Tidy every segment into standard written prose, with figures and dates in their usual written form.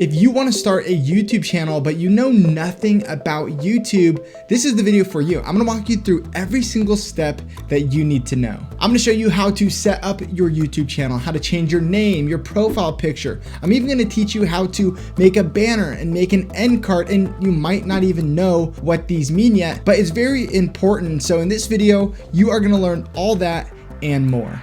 If you want to start a YouTube channel, but you know nothing about YouTube, this is the video for you. I'm going to walk you through every single step that you need to know. I'm going to show you how to set up your YouTube channel, how to change your name, your profile picture. I'm even going to teach you how to make a banner and make an end card, and you might not even know what these mean yet, but it's very important. So in this video, you are going to learn all that and more.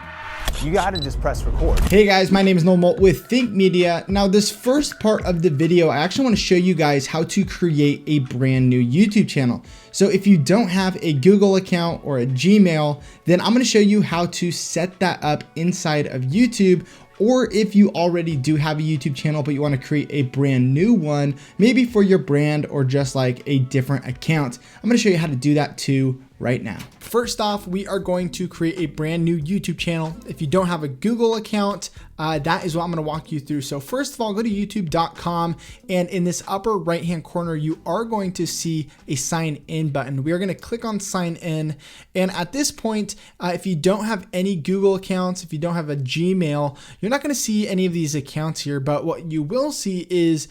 You gotta just press record. Hey guys, my name is Noel Molt with Think Media. Now this first part of the video, I actually want to show you guys how to create a brand new YouTube channel. So if you don't have a Google account or a Gmail, then I'm going to show you how to set that up inside of YouTube. Or if you already do have a YouTube channel, but you want to create a brand new one, maybe for your brand or just like a different account, I'm going to show you how to do that too right now. First off, we are going to create a brand new YouTube channel. If you don't have a Google account, that is what I'm going to walk you through. So first of all, go to youtube.com, and in this upper right hand corner, you are going to see a sign in button. We are going to click on sign in. And at this point, if you don't have any Google accounts, if you don't have a Gmail, you're not going to see any of these accounts here, but what you will see is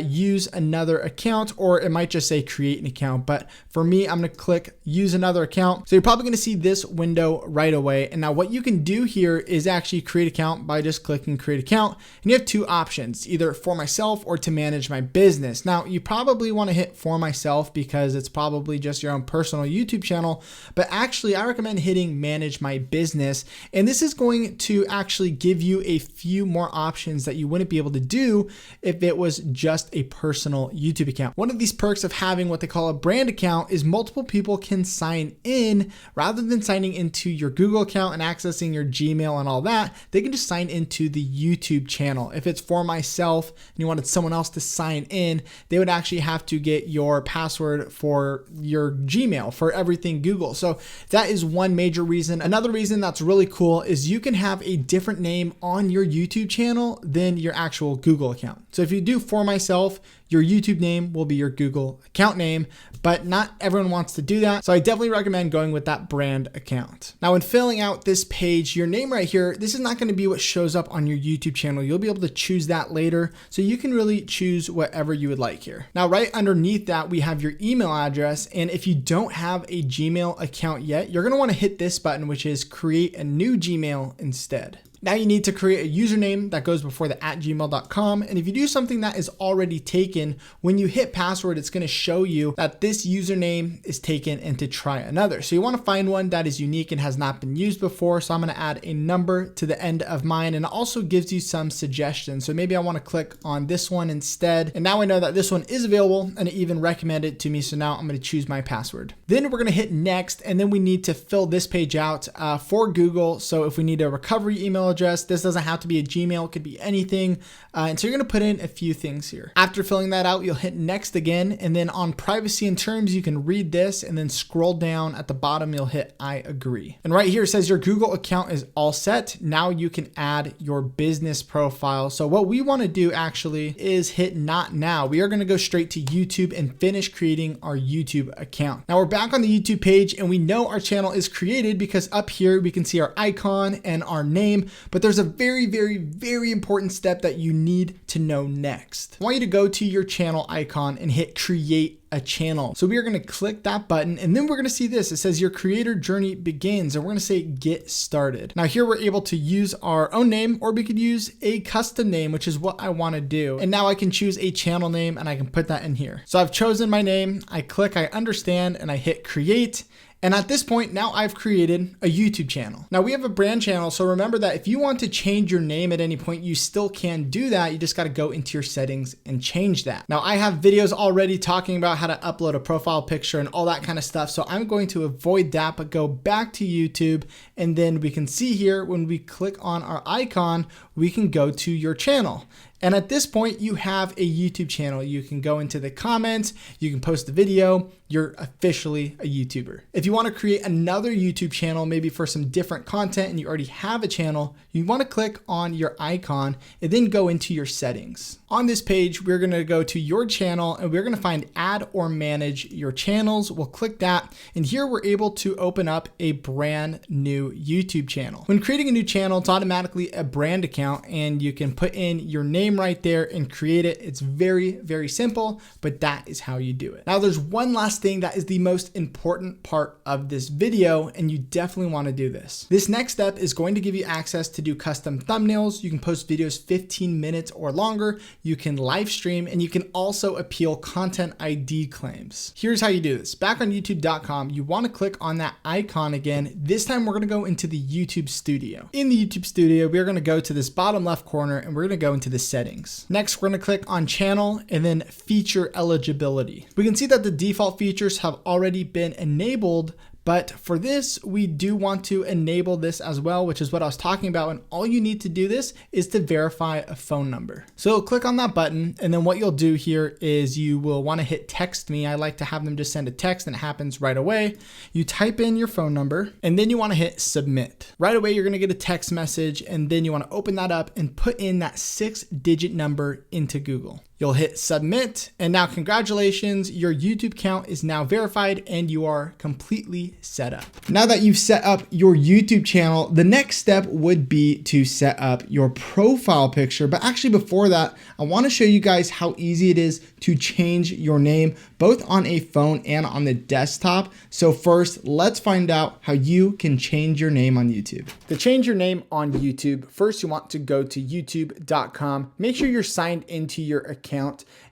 use another account, or it might just say create an account. But for me, I'm going to click use another account. So you're probably going to see this window right away. And now what you can do here is actually create account by just clicking create account. And you have two options, either for myself or to manage my business. Now you probably want to hit for myself because it's probably just your own personal YouTube channel, but actually I recommend hitting manage my business. And this is going to actually give you a few more options that you wouldn't be able to do if it was just a personal YouTube account. One of these perks of having what they call a brand account is multiple people can sign in rather than signing into your Google account and accessing your Gmail and all that. They can just sign into the YouTube channel. If it's for myself and you wanted someone else to sign in, they would actually have to get your password for your Gmail for everything Google. So that is one major reason. Another reason that's really cool is you can have a different name on your YouTube channel than your actual Google account. So if you do for myself, your YouTube name will be your Google account name, but not everyone wants to do that. So I definitely recommend going with that brand account. Now, when filling out this page, your name right here, this is not going to be what shows up on your YouTube channel. You'll be able to choose that later. So you can really choose whatever you would like here. Now, right underneath that, we have your email address. And if you don't have a Gmail account yet, you're going to want to hit this button, which is create a new Gmail instead. Now you need to create a username that goes before the @gmail.com. And if you do something that is already taken, when you hit password, it's going to show you that this username is taken and to try another. So you want to find one that is unique and has not been used before. So I'm going to add a number to the end of mine, and it also gives you some suggestions. So maybe I want to click on this one instead. And now I know that this one is available and it even recommended it to me. So now I'm going to choose my password. Then we're going to hit next, and then we need to fill this page out for Google. So if we need a recovery email address, this doesn't have to be a Gmail, it could be anything. And so you're going to put in a few things here. After filling that out, you'll hit next again. And then on privacy and terms, you can read this and then scroll down at the bottom, you'll hit I agree. And right here it says your Google account is all set. Now you can add your business profile. So what we want to do actually is hit not now. We are going to go straight to YouTube and finish creating our YouTube account. Now we're back on the YouTube page and we know our channel is created because up here we can see our icon and our name, but there's a very, very, very important step that you need to know next. I want you to go to your channel icon and hit create a channel. So we are going to click that button, and then we're going to see this. It says your creator journey begins, and we're going to say get started. Now here we're able to use our own name, or we could use a custom name, which is what I want to do. And now I can choose a channel name and I can put that in here. So I've chosen my name. I click, I understand, and I hit create. And at this point, now I've created a YouTube channel. Now we have a brand channel. So remember that if you want to change your name at any point, you still can do that. You just got to go into your settings and change that. Now I have videos already talking about how to upload a profile picture and all that kind of stuff. So I'm going to avoid that, but go back to YouTube. And then we can see here when we click on our icon, we can go to your channel. And at this point, you have a YouTube channel. You can go into the comments, you can post a video, you're officially a YouTuber. If you want to create another YouTube channel, maybe for some different content and you already have a channel, you want to click on your icon and then go into your settings. On this page, we're going to go to your channel and we're going to find add or manage your channels. We'll click that. And here we're able to open up a brand new YouTube channel. When creating a new channel, it's automatically a brand account and you can put in your name name right there and create it. It's very, very simple, but that is how you do it. Now there's one last thing that is the most important part of this video, and you definitely want to do this. This next step is going to give you access to do custom thumbnails. You can post videos 15 minutes or longer. You can live stream, and you can also appeal content ID claims. Here's how you do this. Back on youtube.com, you want to click on that icon again. This time we're going to go into the YouTube Studio. In the YouTube Studio, we're going to go to this bottom left corner and we're going to go into the settings. Next, we're going to click on channel and then feature eligibility. We can see that the default features have already been enabled, but for this, we do want to enable this as well, which is what I was talking about. And all you need to do this is to verify a phone number. So click on that button. And then what you'll do here is you will want to hit text me. I like to have them just send a text and it happens right away. You type in your phone number and then you want to hit submit. Right away, you're going to get a text message and then you want to open that up and put in that 6-digit number into Google. You'll hit submit, and now congratulations, your YouTube account is now verified and you are completely set up. Now that you've set up your YouTube channel, the next step would be to set up your profile picture. But actually before that, I want to show you guys how easy it is to change your name, both on a phone and on the desktop. So first, let's find out how you can change your name on YouTube. To change your name on YouTube, first you want to go to youtube.com. Make sure you're signed into your account.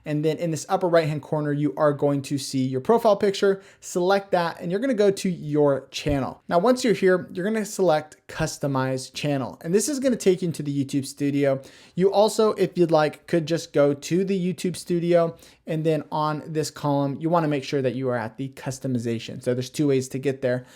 And then in this upper right hand corner, you are going to see your profile picture. Select that and you're going to go to your channel. Now, once you're here, you're going to select customize channel. And this is going to take you into the YouTube Studio. You also, if you'd like, could just go to the YouTube Studio and then on this column, you want to make sure that you are at the customization. So there's two ways to get there.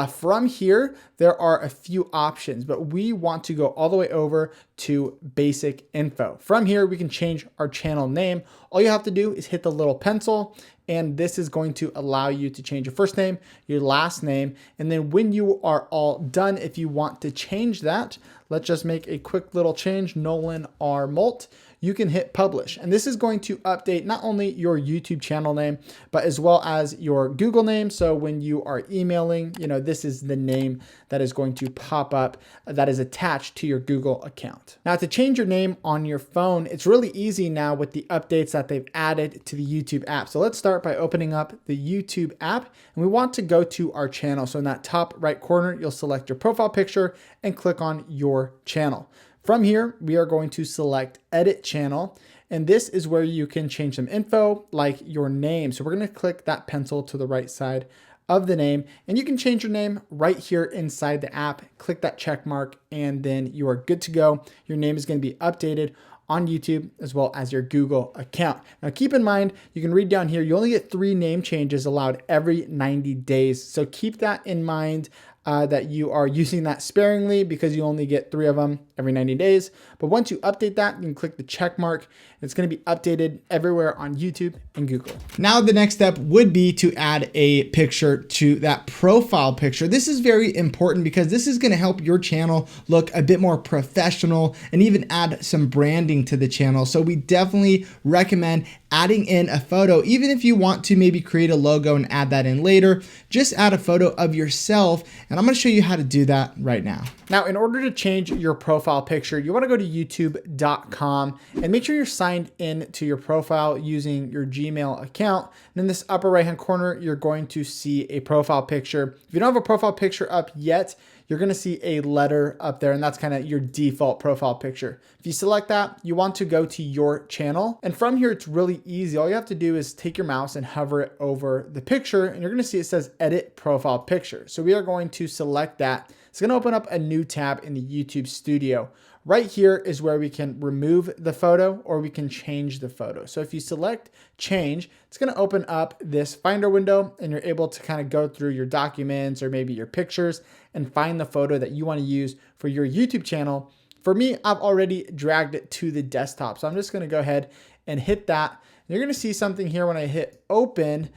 From here, there are a few options, but we want to go all the way over to basic info. From here, we can change our channel name. All you have to do is hit the little pencil, and this is going to allow you to change your first name, your last name, and then when you are all done, if you want to change that, let's just make a quick little change, Nolan R. Molt. You can hit publish. And this is going to update not only your YouTube channel name, but as well as your Google name. So when you are emailing, this is the name that is going to pop up that is attached to your Google account. Now to change your name on your phone, it's really easy now with the updates that they've added to the YouTube app. So let's start by opening up the YouTube app and we want to go to our channel. So in that top right corner, you'll select your profile picture and click on your channel. From here, we are going to select edit channel, and this is where you can change some info like your name. So we're going to click that pencil to the right side of the name, and you can change your name right here inside the app. Click that check mark, and then you are good to go. Your name is going to be updated on YouTube as well as your Google account. Now keep in mind, you can read down here, you only get 3 name changes allowed every 90 days. So keep that in mind. That you are using that sparingly because you only get 3 of them every 90 days. But once you update that, you can click the check mark. It's going to be updated everywhere on YouTube and Google. Now the next step would be to add a picture to that profile picture. This is very important because this is going to help your channel look a bit more professional and even add some branding to the channel. So we definitely recommend adding in a photo. Even if you want to maybe create a logo and add that in later, just add a photo of yourself. And I'm going to show you how to do that right now. Now, in order to change your profile picture, you want to go to youtube.com and make sure you're signed in to your profile using your Gmail account. And in this upper right hand corner, you're going to see a profile picture. If you don't have a profile picture up yet, you're going to see a letter up there, and that's kind of your default profile picture. If you select that, you want to go to your channel. And from here, it's really easy. All you have to do is take your mouse and hover it over the picture, and you're going to see it says edit profile picture. So we are going to select that. It's going to open up a new tab in the YouTube Studio. Right here is where we can remove the photo or we can change the photo. So if you select change, it's going to open up this Finder window and you're able to kind of go through your documents or maybe your pictures and find the photo that you want to use for your YouTube channel. For me, I've already dragged it to the desktop. So I'm just going to go ahead and hit that. And you're going to see something here when I hit open.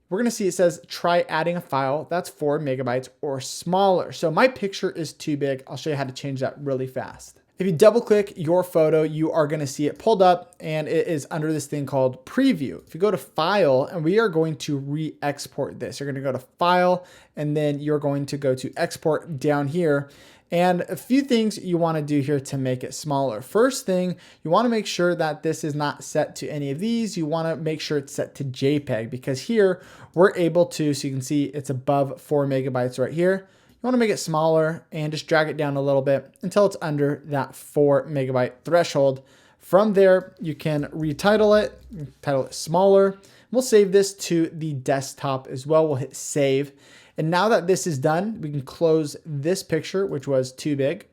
We're going to see it says try adding a file that's 4 megabytes or smaller. So my picture is too big. I'll show you how to change that really fast. If you double click your photo, you are going to see it pulled up and it is under this thing called preview. If you go to file, and we are going to re-export this, you're going to go to file and then you're going to go to export down here. And a few things you want to do here to make it smaller. First thing, you want to make sure that this is not set to any of these. You want to make sure it's set to JPEG, because here we're able to, so you can see it's above 4 megabytes right here. You want to make it smaller and just drag it down a little bit until it's under that 4 megabyte threshold. From there, you can retitle it, title it smaller. We'll save this to the desktop as well. We'll hit save. And now that this is done, we can close this picture, which was too big.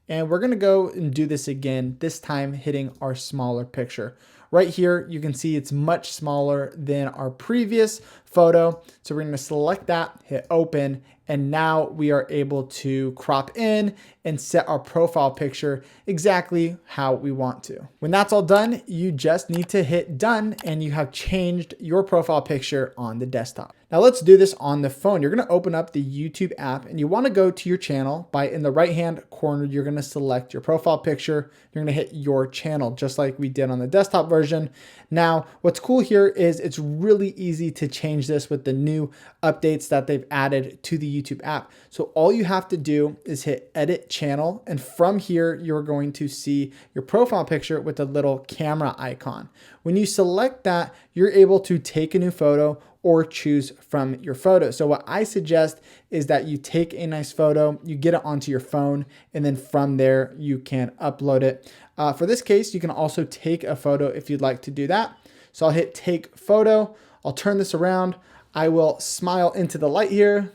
And we're gonna go and do this again, this time hitting our smaller picture. Right here, you can see it's much smaller than our previous photo. So we're gonna select that, hit open, and now we are able to crop in and set our profile picture exactly how we want to. When that's all done, you just need to hit done and you have changed your profile picture on the desktop. Now let's do this on the phone. You're gonna open up the YouTube app and you wanna go to your channel. In the right-hand corner, you're gonna select your profile picture. You're gonna hit your channel, just like we did on the desktop version. Now, what's cool here is it's really easy to change this with the new updates that they've added to the YouTube app. So all you have to do is hit edit channel. And from here, you're going to see your profile picture with a little camera icon. When you select that, you're able to take a new photo or choose from your photo. So what I suggest is that you take a nice photo, you get it onto your phone, and then from there you can upload it. For this case, you can also take a photo if you'd like to do that. So I'll hit take photo. I'll turn this around. I will smile into the light here.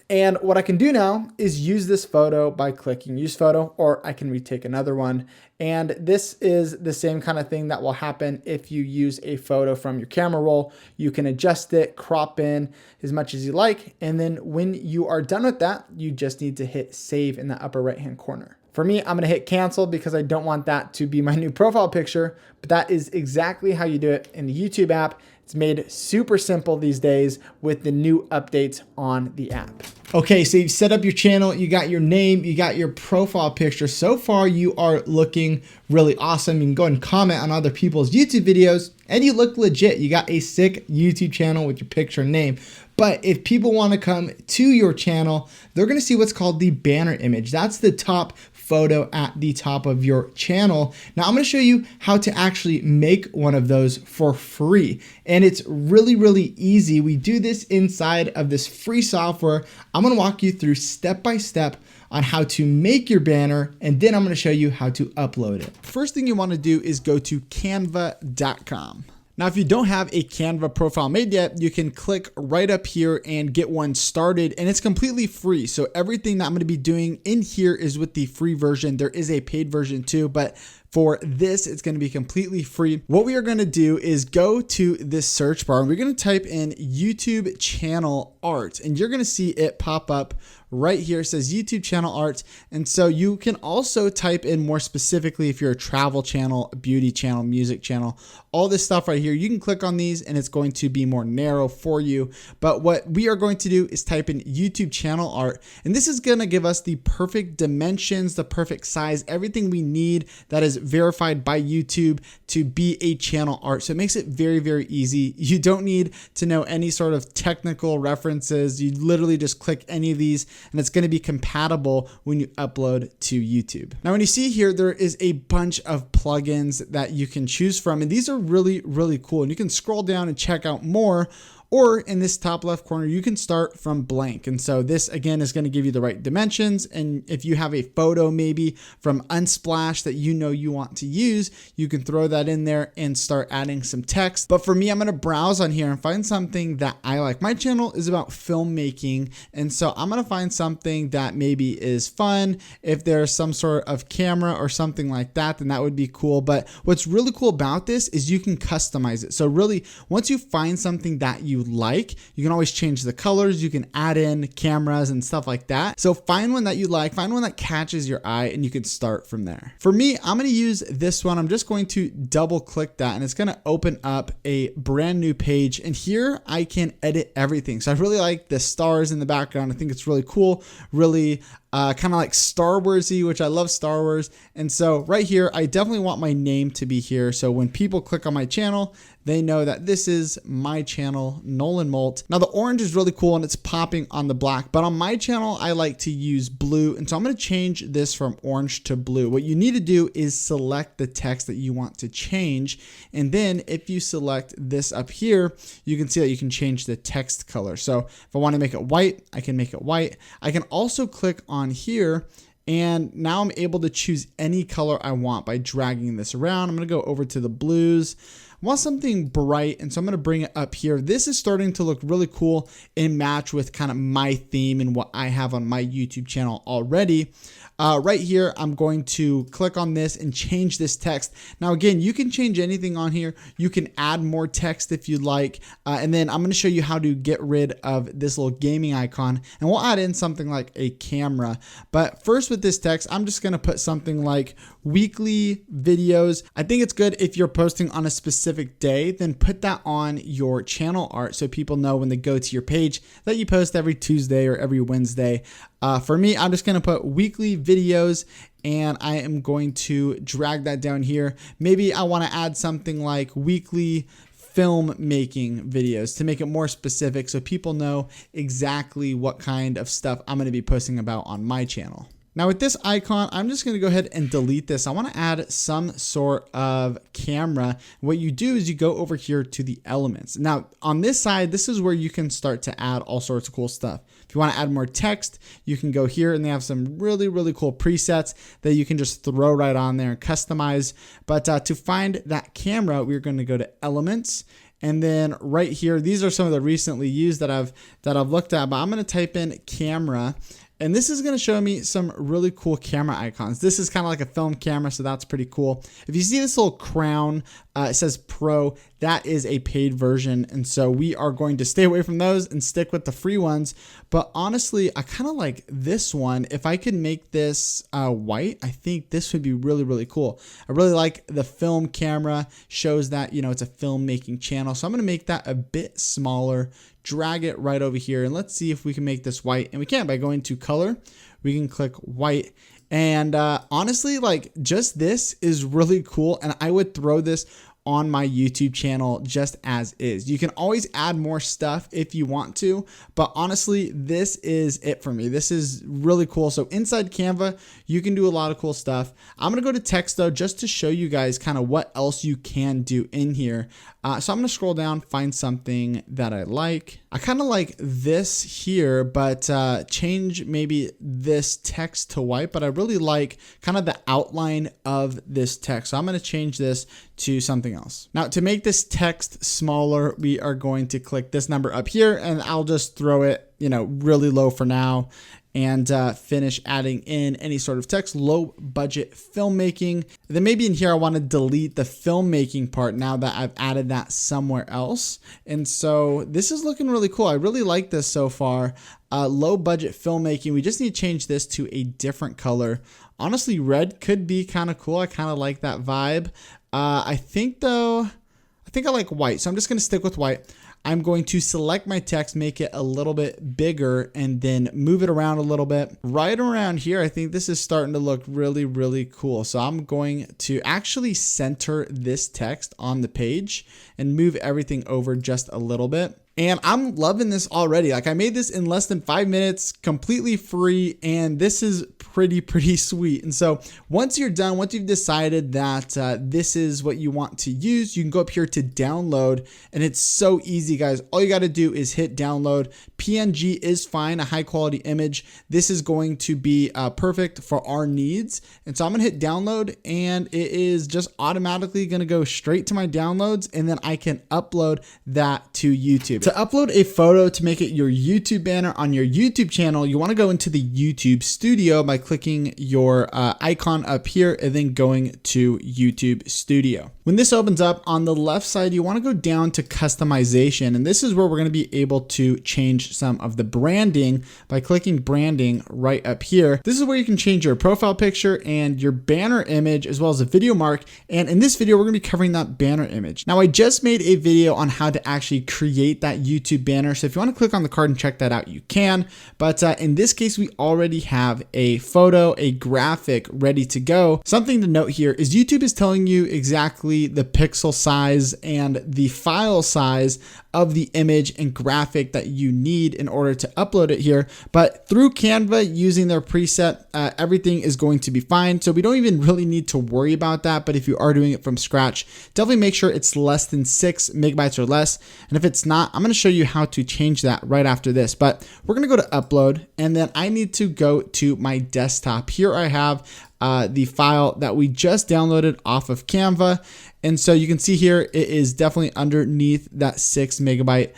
And what I can do now is use this photo by clicking use photo, or I can retake another one. And this is the same kind of thing that will happen if you use a photo from your camera roll. You can adjust it, crop in as much as you like. And then when you are done with that, you just need to hit save in the upper right-hand corner. For me, I'm gonna hit cancel because I don't want that to be my new profile picture, but that is exactly how you do it in the YouTube app. It's made super simple these days with the new updates on the app. Okay, so you've set up your channel, you got your name, you got your profile picture. So far, you are looking really awesome. You can go and comment on other people's YouTube videos and you look legit. You got a sick YouTube channel with your picture and name. But if people want to come to your channel, they're going to see what's called the banner image. That's the top photo at the top of your channel. Now I'm going to show you how to actually make one of those for free. And it's really, really easy. We do this inside of this free software. I'm going to walk you through step by step on how to make your banner, and then I'm going to show you how to upload it. First thing you want to do is go to canva.com. Now, if you don't have a Canva profile made yet, you can click right up here and get one started, and it's completely free. So everything that I'm going to be doing in here is with the free version. There is a paid version too, but for this, it's going to be completely free. What we are going to do is go to this search bar and we're going to type in YouTube channel art, and you're going to see it pop up right here. It says YouTube channel art. And so you can also type in more specifically if you're a travel channel, a beauty channel, music channel, all this stuff right here. You can click on these and it's going to be more narrow for you. But what we are going to do is type in YouTube channel art. And this is going to give us the perfect dimensions, the perfect size, everything we need that is verified by YouTube to be a channel art. So it makes it very, very easy. You don't need to know any sort of technical references. You literally just click any of these and it's going to be compatible when you upload to YouTube. Now, when you see here, there is a bunch of plugins that you can choose from, and these are really, really cool. And you can scroll down and check out more. Or in this top left corner, you can start from blank. And so this again is going to give you the right dimensions. And if you have a photo maybe from Unsplash that you know you want to use, you can throw that in there and start adding some text. But for me, I'm going to browse on here and find something that I like. My channel is about filmmaking. And so I'm going to find something that maybe is fun. If there's some sort of camera or something like that, then that would be cool. But what's really cool about this is you can customize it. So really, once you find something that you like, you can always change the colors, you can add in cameras and stuff like that. So find one that you like, find one that catches your eye, and you can start from there. For me, I'm going to use this one. I'm just going to double click that and it's going to open up a brand new page, and here I can edit everything. So I really like the stars in the background. I think it's really cool, really kind of like Star Warsy, which I love Star Wars. And so right here, I definitely want my name to be here. So when people click on my channel, they know that this is my channel, Nolan Molt. Now the orange is really cool and it's popping on the black, but on my channel, I like to use blue. And so I'm gonna change this from orange to blue. What you need to do is select the text that you want to change. And then if you select this up here, you can see that you can change the text color. So if I wanna make it white, I can make it white. I can also click on here, and now I'm able to choose any color I want by dragging this around. I'm gonna go over to the blues. I want something bright, and so I'm gonna bring it up here. This is starting to look really cool and match with kind of my theme and what I have on my YouTube channel already. Right here, I'm going to click on this and change this text. Now again, you can change anything on here. You can add more text if you'd like. And then I'm gonna show you how to get rid of this little gaming icon, and we'll add in something like a camera. But first with this text, I'm just gonna put something like weekly videos. I think it's good if you're posting on a specific day, then put that on your channel art so people know when they go to your page that you post every Tuesday or every Wednesday. For me, I'm just gonna put weekly videos, and I am going to drag that down here. Maybe I wanna add something like weekly film making videos to make it more specific so people know exactly what kind of stuff I'm gonna be posting about on my channel. Now with this icon, I'm just gonna go ahead and delete this. I wanna add some sort of camera. What you do is you go over here to the elements. Now on this side, this is where you can start to add all sorts of cool stuff. If you wanna add more text, you can go here, and they have some really, really cool presets that you can just throw right on there and customize. But to find that camera, we're gonna go to elements. And then right here, these are some of the recently used that I've looked at, but I'm gonna type in camera. And this is gonna show me some really cool camera icons. This is kind of like a film camera, so that's pretty cool. If you see this little crown, it says Pro, that is a paid version. And so we are going to stay away from those and stick with the free ones. But honestly, I kind of like this one. If I could make this white, I think this would be really, really cool. I really like the film camera, shows that, you know, it's a filmmaking channel. So I'm gonna make that a bit smaller, drag it right over here, and let's see if we can make this white. And we can by going to color, we can click white. And honestly, like just this is really cool, and I would throw this on my YouTube channel just as is. You can always add more stuff if you want to, but honestly, this is it for me. This is really cool. So inside Canva, you can do a lot of cool stuff. I'm gonna go to text though, just to show you guys kind of what else you can do in here. So I'm gonna scroll down, find something that I like. I kind of like this here, but change maybe this text to white, but I really like kind of the outline of this text. So I'm gonna change this to something else. Now to make this text smaller, we are going to click this number up here, and I'll just throw it, you know, really low for now, and finish adding in any sort of text, low budget filmmaking. Then maybe in here, I wanna delete the filmmaking part now that I've added that somewhere else. And so this is looking really cool. I really like this so far. Low budget filmmaking, we just need to change this to a different color. Honestly, red could be kind of cool. I kind of like that vibe. I think I like white, so I'm just gonna stick with white. I'm going to select my text, make it a little bit bigger, and then move it around a little bit. Right around here, I think this is starting to look really, really cool. So I'm going to actually center this text on the page and move everything over just a little bit. And I'm loving this already. Like I made this in less than 5 minutes, completely free, and this is pretty sweet. And so once you're done, once you've decided that this is what you want to use, you can go up here to download, and it's so easy, guys. All you got to do is hit download. PNG is fine, a high quality image. This is going to be perfect for our needs. And so I'm gonna hit download, and it is just automatically gonna go straight to my downloads, and then I can upload that to YouTube. To upload a photo to make it your YouTube banner on your YouTube channel, you wanna go into the YouTube Studio by clicking your icon up here and then going to YouTube Studio. When this opens up, on the left side, you wanna go down to customization, and this is where we're gonna be able to change some of the branding by clicking branding right up here. This is where you can change your profile picture and your banner image, as well as a video mark. And in this video, we're gonna be covering that banner image. Now, I just made a video on how to actually create that that YouTube banner. So if you want to click on the card and check that out, you can. But in this case, we already have a photo, a graphic ready to go. Something to note here is YouTube is telling you exactly the pixel size and the file size of the image and graphic that you need in order to upload it here. But through Canva, using their preset, everything is going to be fine. So we don't even really need to worry about that. But if you are doing it from scratch, definitely make sure it's less than 6 megabytes or less. And if it's not, I'm going to show you how to change that right after this. But we're going to go to upload, and then I need to go to my desktop. Here I have the file that we just downloaded off of Canva. And so you can see here, it is definitely underneath that 6 megabyte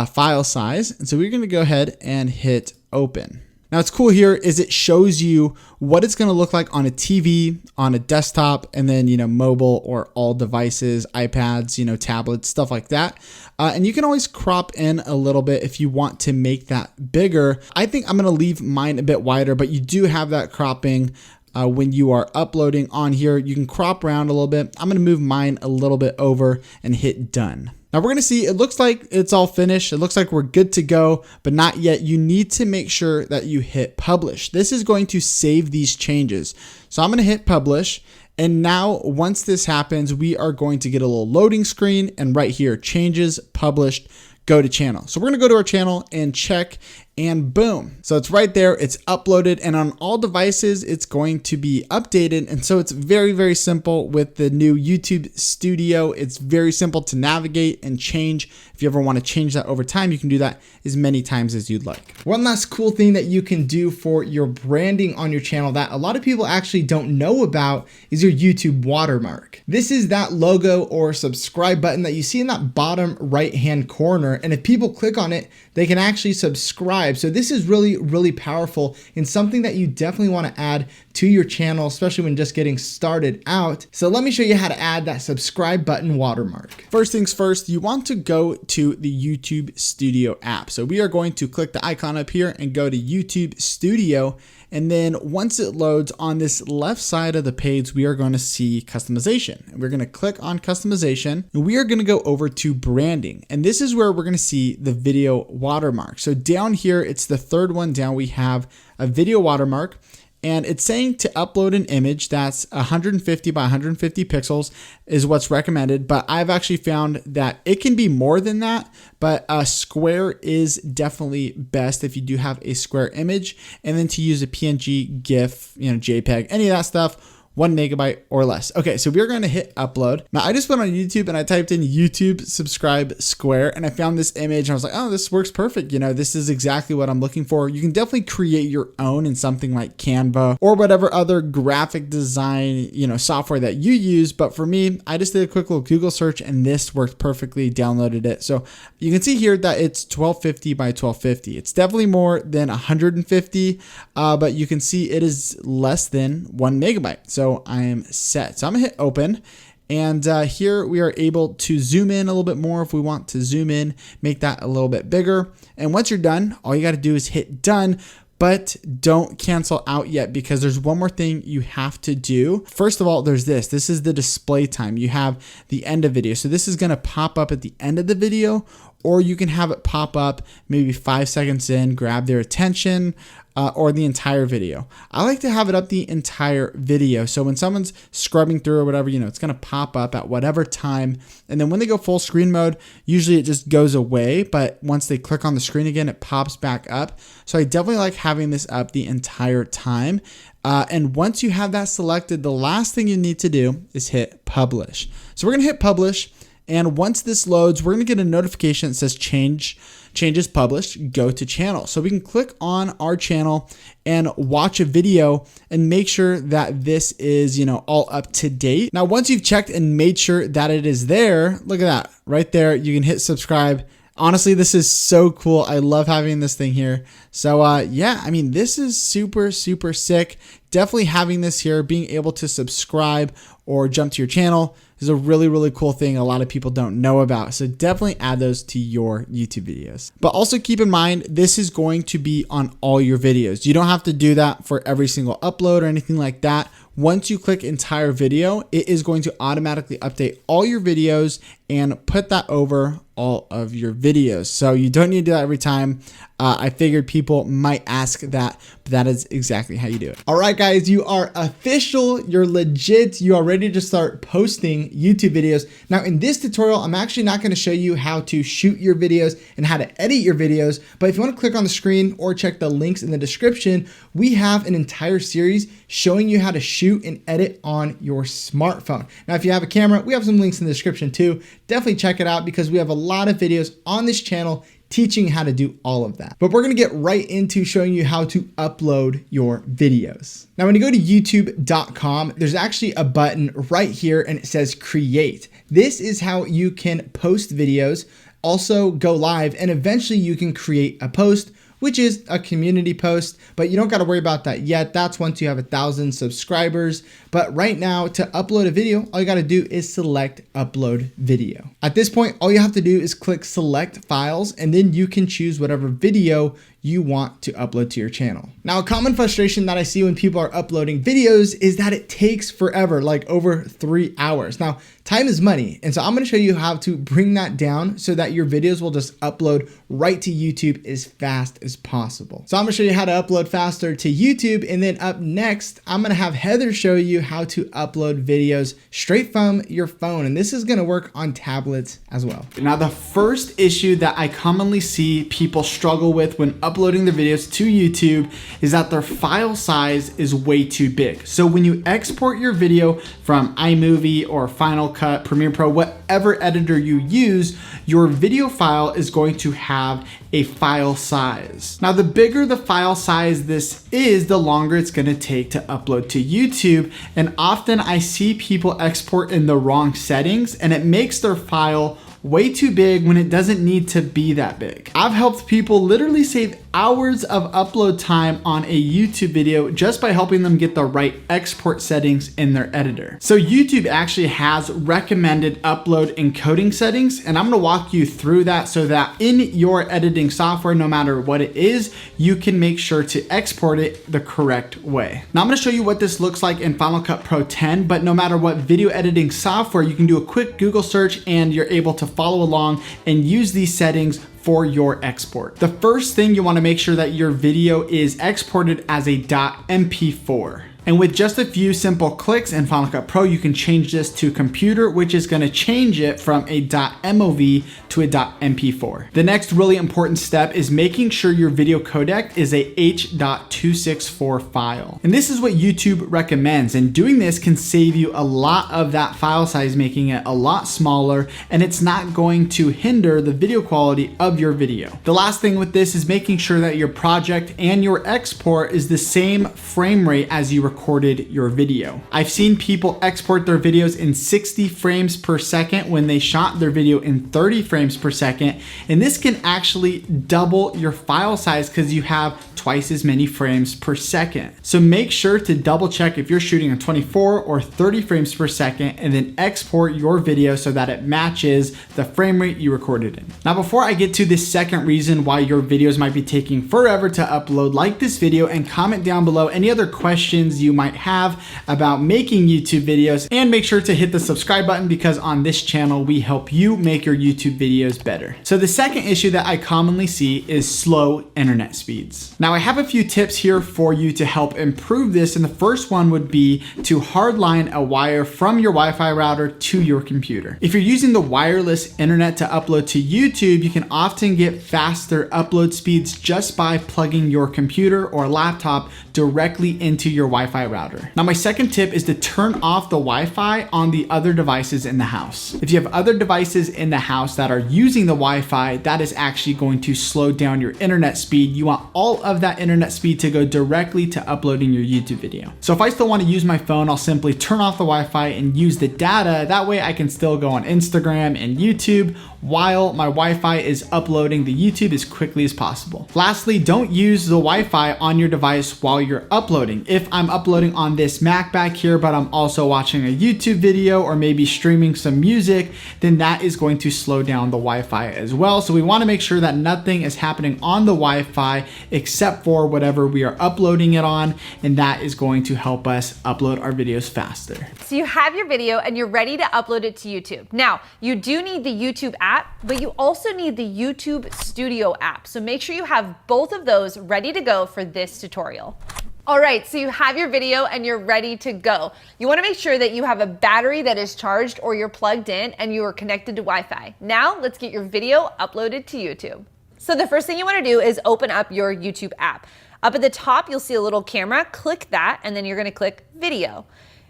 file size. And so we're going to go ahead and hit open. Now what's cool here is it shows you what it's going to look like on a TV, on a desktop, and then, mobile or all devices, iPads, tablets, stuff like that. And you can always crop in a little bit if you want to make that bigger. I think I'm going to leave mine a bit wider, but you do have that cropping when you are uploading on here. You can crop around a little bit. I'm going to move mine a little bit over and hit done. Now we're going to see, it looks like it's all finished. It looks like we're good to go, but not yet. You need to make sure that you hit publish. This is going to save these changes. So I'm going to hit publish. And now once this happens, we are going to get a little loading screen, and right here, changes published, go to channel. So we're going to go to our channel and check, and boom. So it's right there. It's uploaded, and on all devices, it's going to be updated. And so it's very, very simple with the new YouTube Studio. It's very simple to navigate and change. If you ever want to change that over time, you can do that as many times as you'd like. One last cool thing that you can do for your branding on your channel that a lot of people actually don't know about is your YouTube watermark. This is that logo or subscribe button that you see in that bottom right-hand corner. And if people click on it, they can actually subscribe. So this is really, really powerful and something that you definitely want to add to your channel, especially when just getting started out. So let me show you how to add that subscribe button watermark. First things first, you want to go to the YouTube Studio app. So we are going to click the icon up here and go to YouTube Studio. And then once it loads on this left side of the page, we are going to see customization. And we're going to click on customization, and we are going to go over to branding. And this is where we're going to see the video watermark. So down here, it's the third one down. We have a video watermark. And it's saying to upload an image that's 150 by 150 pixels is what's recommended. But I've actually found that it can be more than that, but a square is definitely best if you do have a square image. And then to use a PNG, GIF, JPEG, any of that stuff, 1 megabyte or less. Okay, so we're going to hit upload. Now I just went on YouTube and I typed in YouTube subscribe square, and I found this image and I was like, oh, this works perfect. This is exactly what I'm looking for. You can definitely create your own in something like Canva or whatever other graphic design, software that you use. But for me, I just did a quick little Google search and this worked perfectly, downloaded it. So you can see here that it's 1250 by 1250. It's definitely more than 150, but you can see it is less than 1 megabyte. So I am set. So I'm gonna hit open, and here we are able to zoom in a little bit more if we want to zoom in, make that a little bit bigger. And once you're done, all you got to do is hit done. But don't cancel out yet, because there's one more thing you have to do. First of all, there's this. This is the display time. You have the end of video. So this is going to pop up at the end of the video, or you can have it pop up maybe 5 seconds in, grab their attention, or the entire video. I like to have it up the entire video. So when someone's scrubbing through or whatever, it's going to pop up at whatever time. And then when they go full screen mode, usually it just goes away. But once they click on the screen again, it pops back up. So I definitely like having this up the entire time. And once you have that selected, the last thing you need to do is hit publish. So we're going to hit publish. And once this loads, we're going to get a notification that says changes published, go to channel. So we can click on our channel and watch a video and make sure that this is, all up to date. Now, once you've checked and made sure that it is there, look at that right there. You can hit subscribe. Honestly, this is so cool. I love having this thing here. So yeah, this is super, super sick. Definitely having this here, being able to subscribe or jump to your channel, is a really, really cool thing a lot of people don't know about. So definitely add those to your YouTube videos. But also keep in mind, this is going to be on all your videos. You don't have to do that for every single upload or anything like that. Once you click entire video, it is going to automatically update all your videos and put that over all of your videos. So you don't need to do that every time. I figured people might ask that, but that is exactly how you do it. All right, guys, you are official. You're legit. You are ready to start posting YouTube videos. Now, in this tutorial, I'm actually not going to show you how to shoot your videos and how to edit your videos. But if you want to click on the screen or check the links in the description, we have an entire series showing you how to shoot and edit on your smartphone. Now, if you have a camera, we have some links in the description too. Definitely check it out because we have a lot of videos on this channel teaching how to do all of that. But we're gonna get right into showing you how to upload your videos. Now, when you go to youtube.com, there's actually a button right here and it says create. This is how you can post videos, also go live, and eventually you can create a post, which is a community post, but you don't got to worry about that yet. That's once you have 1,000 subscribers. But right now, to upload a video, all you got to do is select upload video. At this point, all you have to do is click select files, and then you can choose whatever video you want to upload to your channel. Now, a common frustration that I see when people are uploading videos is that it takes forever, like over 3 hours. Now, time is money. And so I'm gonna show you how to bring that down so that your videos will just upload right to YouTube as fast as possible. So I'm gonna show you how to upload faster to YouTube. And then up next, I'm gonna have Heather show you how to upload videos straight from your phone. And this is gonna work on tablets as well. Now, the first issue that I commonly see people struggle with when uploading their videos to YouTube is that their file size is way too big. So when you export your video from iMovie or Final Cut, Premiere Pro, whatever editor you use, your video file is going to have a file size. Now, the bigger the file size this is, the longer it's gonna take to upload to YouTube. And often I see people export in the wrong settings and it makes their file way too big when it doesn't need to be that big. I've helped people literally save hours of upload time on a YouTube video just by helping them get the right export settings in their editor. So YouTube actually has recommended upload encoding settings, and I'm gonna walk you through that so that in your editing software, no matter what it is, you can make sure to export it the correct way. Now, I'm gonna show you what this looks like in Final Cut Pro 10, but no matter what video editing software, you can do a quick Google search and you're able to follow along and use these settings for your export. The first thing you want to make sure that your video is exported as a .mp4. And with just a few simple clicks in Final Cut Pro, you can change this to computer, which is gonna change it from a .mov to a .mp4. The next really important step is making sure your video codec is a H.264 file. And this is what YouTube recommends. And doing this can save you a lot of that file size, making it a lot smaller, and it's not going to hinder the video quality of your video. The last thing with this is making sure that your project and your export is the same frame rate as you recorded your video. I've seen people export their videos in 60 frames per second when they shot their video in 30 frames per second. And this can actually double your file size because you have twice as many frames per second. So make sure to double check if you're shooting on 24 or 30 frames per second and then export your video so that it matches the frame rate you recorded in. Now, before I get to the second reason why your videos might be taking forever to upload, like this video and comment down below any other questions you might have about making YouTube videos, and make sure to hit the subscribe button because on this channel we help you make your YouTube videos better. So the second issue that I commonly see is slow internet speeds. Now, I have a few tips here for you to help improve this, and the first one would be to hardline a wire from your Wi-Fi router to your computer. If you're using the wireless internet to upload to YouTube, you can often get faster upload speeds just by plugging your computer or laptop directly into your Wi-Fi router. Now, my second tip is to turn off the Wi-Fi on the other devices in the house. If you have other devices in the house that are using the Wi-Fi, that is actually going to slow down your internet speed. You want all of that internet speed to go directly to uploading your YouTube video. So if I still want to use my phone, I'll simply turn off the Wi-Fi and use the data. That way I can still go on Instagram and YouTube while my Wi-Fi is uploading the YouTube as quickly as possible. Lastly, don't use the Wi-Fi on your device while you're uploading. If I'm uploading uploading on this Mac back here, but I'm also watching a YouTube video or maybe streaming some music, then that is going to slow down the Wi-Fi as well. So we want to make sure that nothing is happening on the Wi-Fi except for whatever we are uploading it on, and that is going to help us upload our videos faster. So you have your video and you're ready to upload it to YouTube. Now, you do need the YouTube app, but you also need the YouTube Studio app. So make sure you have both of those ready to go for this tutorial. All right, so you have your video and you're ready to go. You wanna make sure that you have a battery that is charged or you're plugged in and you are connected to Wi-Fi. Now, let's get your video uploaded to YouTube. So the first thing you wanna do is open up your YouTube app. Up at the top, you'll see a little camera. Click that, and then you're gonna click video.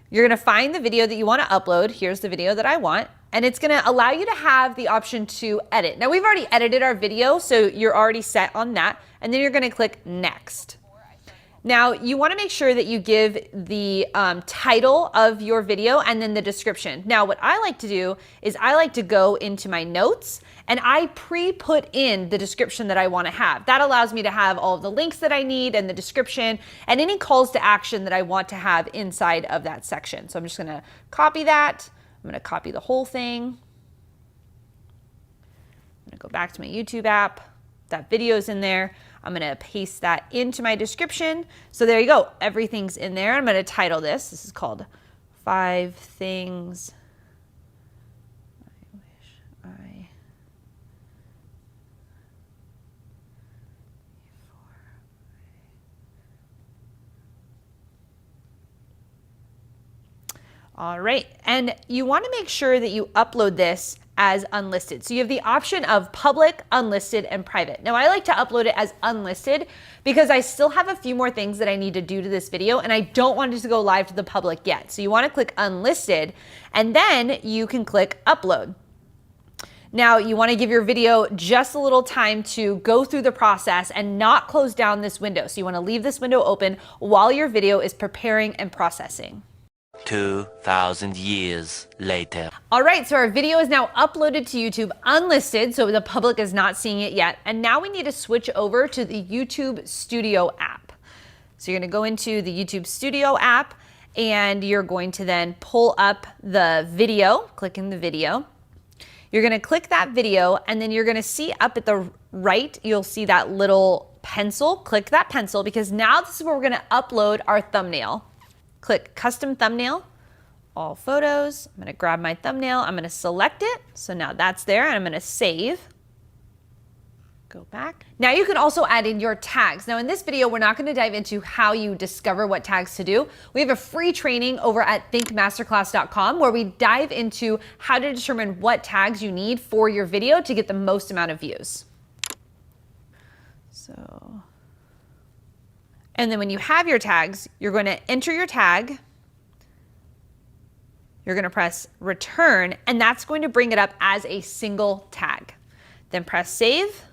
You're gonna find the video that you wanna upload. Here's the video that I want. And it's gonna allow you to have the option to edit. Now we've already edited our video, so you're already set on that. And then you're gonna click next. Now you wanna make sure that you give the title of your video and then the description. Now what I like to do is I like to go into my notes and I pre-put in the description that I wanna have. That allows me to have all of the links that I need and the description and any calls to action that I want to have inside of that section. So I'm just gonna copy that. I'm gonna copy the whole thing. I'm gonna go back to my YouTube app. That video's in there. I'm gonna paste that into my description. So there you go, everything's in there. I'm gonna title this. This is called 5 Things I Wish I All right, and you want to make sure that you upload this as unlisted. So you have the option of public, unlisted, and private. Now I like to upload it as unlisted because I still have a few more things that I need to do to this video and I don't want it to go live to the public yet. So you want to click unlisted and then you can click upload. Now you want to give your video just a little time to go through the process and not close down this window. So you want to leave this window open while your video is preparing and processing. 2,000 years later. All right, so our video is now uploaded to YouTube unlisted, so the public is not seeing it yet. And now we need to switch over to the YouTube Studio app. So you're gonna go into the YouTube Studio app and you're going to then pull up the video, click in the video. You're gonna click that video and then you're gonna see up at the right, you'll see that little pencil. Click that pencil because now this is where we're gonna upload our thumbnail. Click custom thumbnail, all photos. I'm gonna grab my thumbnail, I'm gonna select it. So now that's there and I'm gonna save. Go back. Now you can also add in your tags. Now in this video, we're not gonna dive into how you discover what tags to do. We have a free training over at thinkmasterclass.com where we dive into how to determine what tags you need for your video to get the most amount of views. And then when you have your tags, you're going to enter your tag. You're going to press return, and that's going to bring it up as a single tag. Then press save.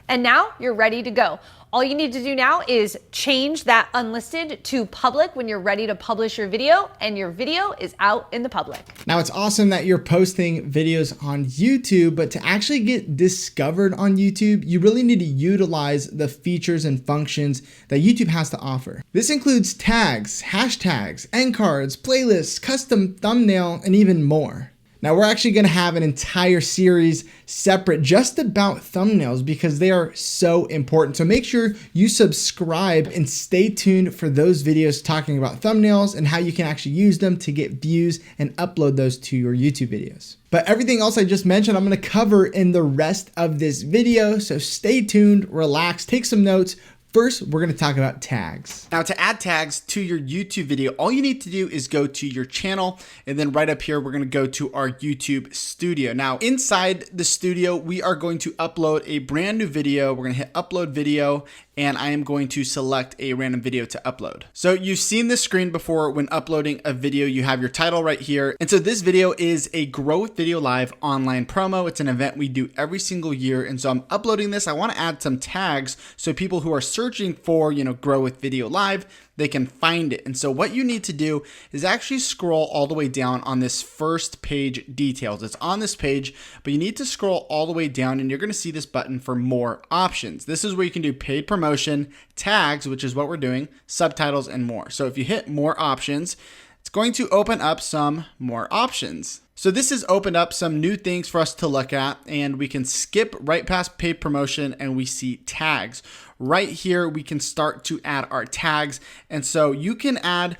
And now you're ready to go. All you need to do now is change that unlisted to public when you're ready to publish your video, and your video is out in the public. Now it's awesome that you're posting videos on YouTube, but to actually get discovered on YouTube, you really need to utilize the features and functions that YouTube has to offer. This includes tags, hashtags, end cards, playlists, custom thumbnail, and even more. Now we're actually gonna have an entire series separate just about thumbnails because they are so important. So make sure you subscribe and stay tuned for those videos talking about thumbnails and how you can actually use them to get views and upload those to your YouTube videos. But everything else I just mentioned, I'm gonna cover in the rest of this video. So stay tuned, relax, take some notes. First, we're gonna talk about tags. Now to add tags to your YouTube video, all you need to do is go to your channel and then right up here, we're gonna go to our YouTube studio. Now inside the studio, we are going to upload a brand new video. We're gonna hit upload video and I am going to select a random video to upload. So you've seen this screen before when uploading a video, you have your title right here. And so this video is a Growth Video Live online promo. It's an event we do every single year. And so I'm uploading this. I wanna add some tags so people who are searching for, grow with video live, they can find it. And so what you need to do is actually scroll all the way down on this first page details. It's on this page, but you need to scroll all the way down and you're going to see this button for more options. This is where you can do paid promotion, tags, which is what we're doing, subtitles, and more. So if you hit more options, it's going to open up some more options. So this has opened up some new things for us to look at, and we can skip right past paid promotion and we see tags. Right here, we can start to add our tags. And so you can add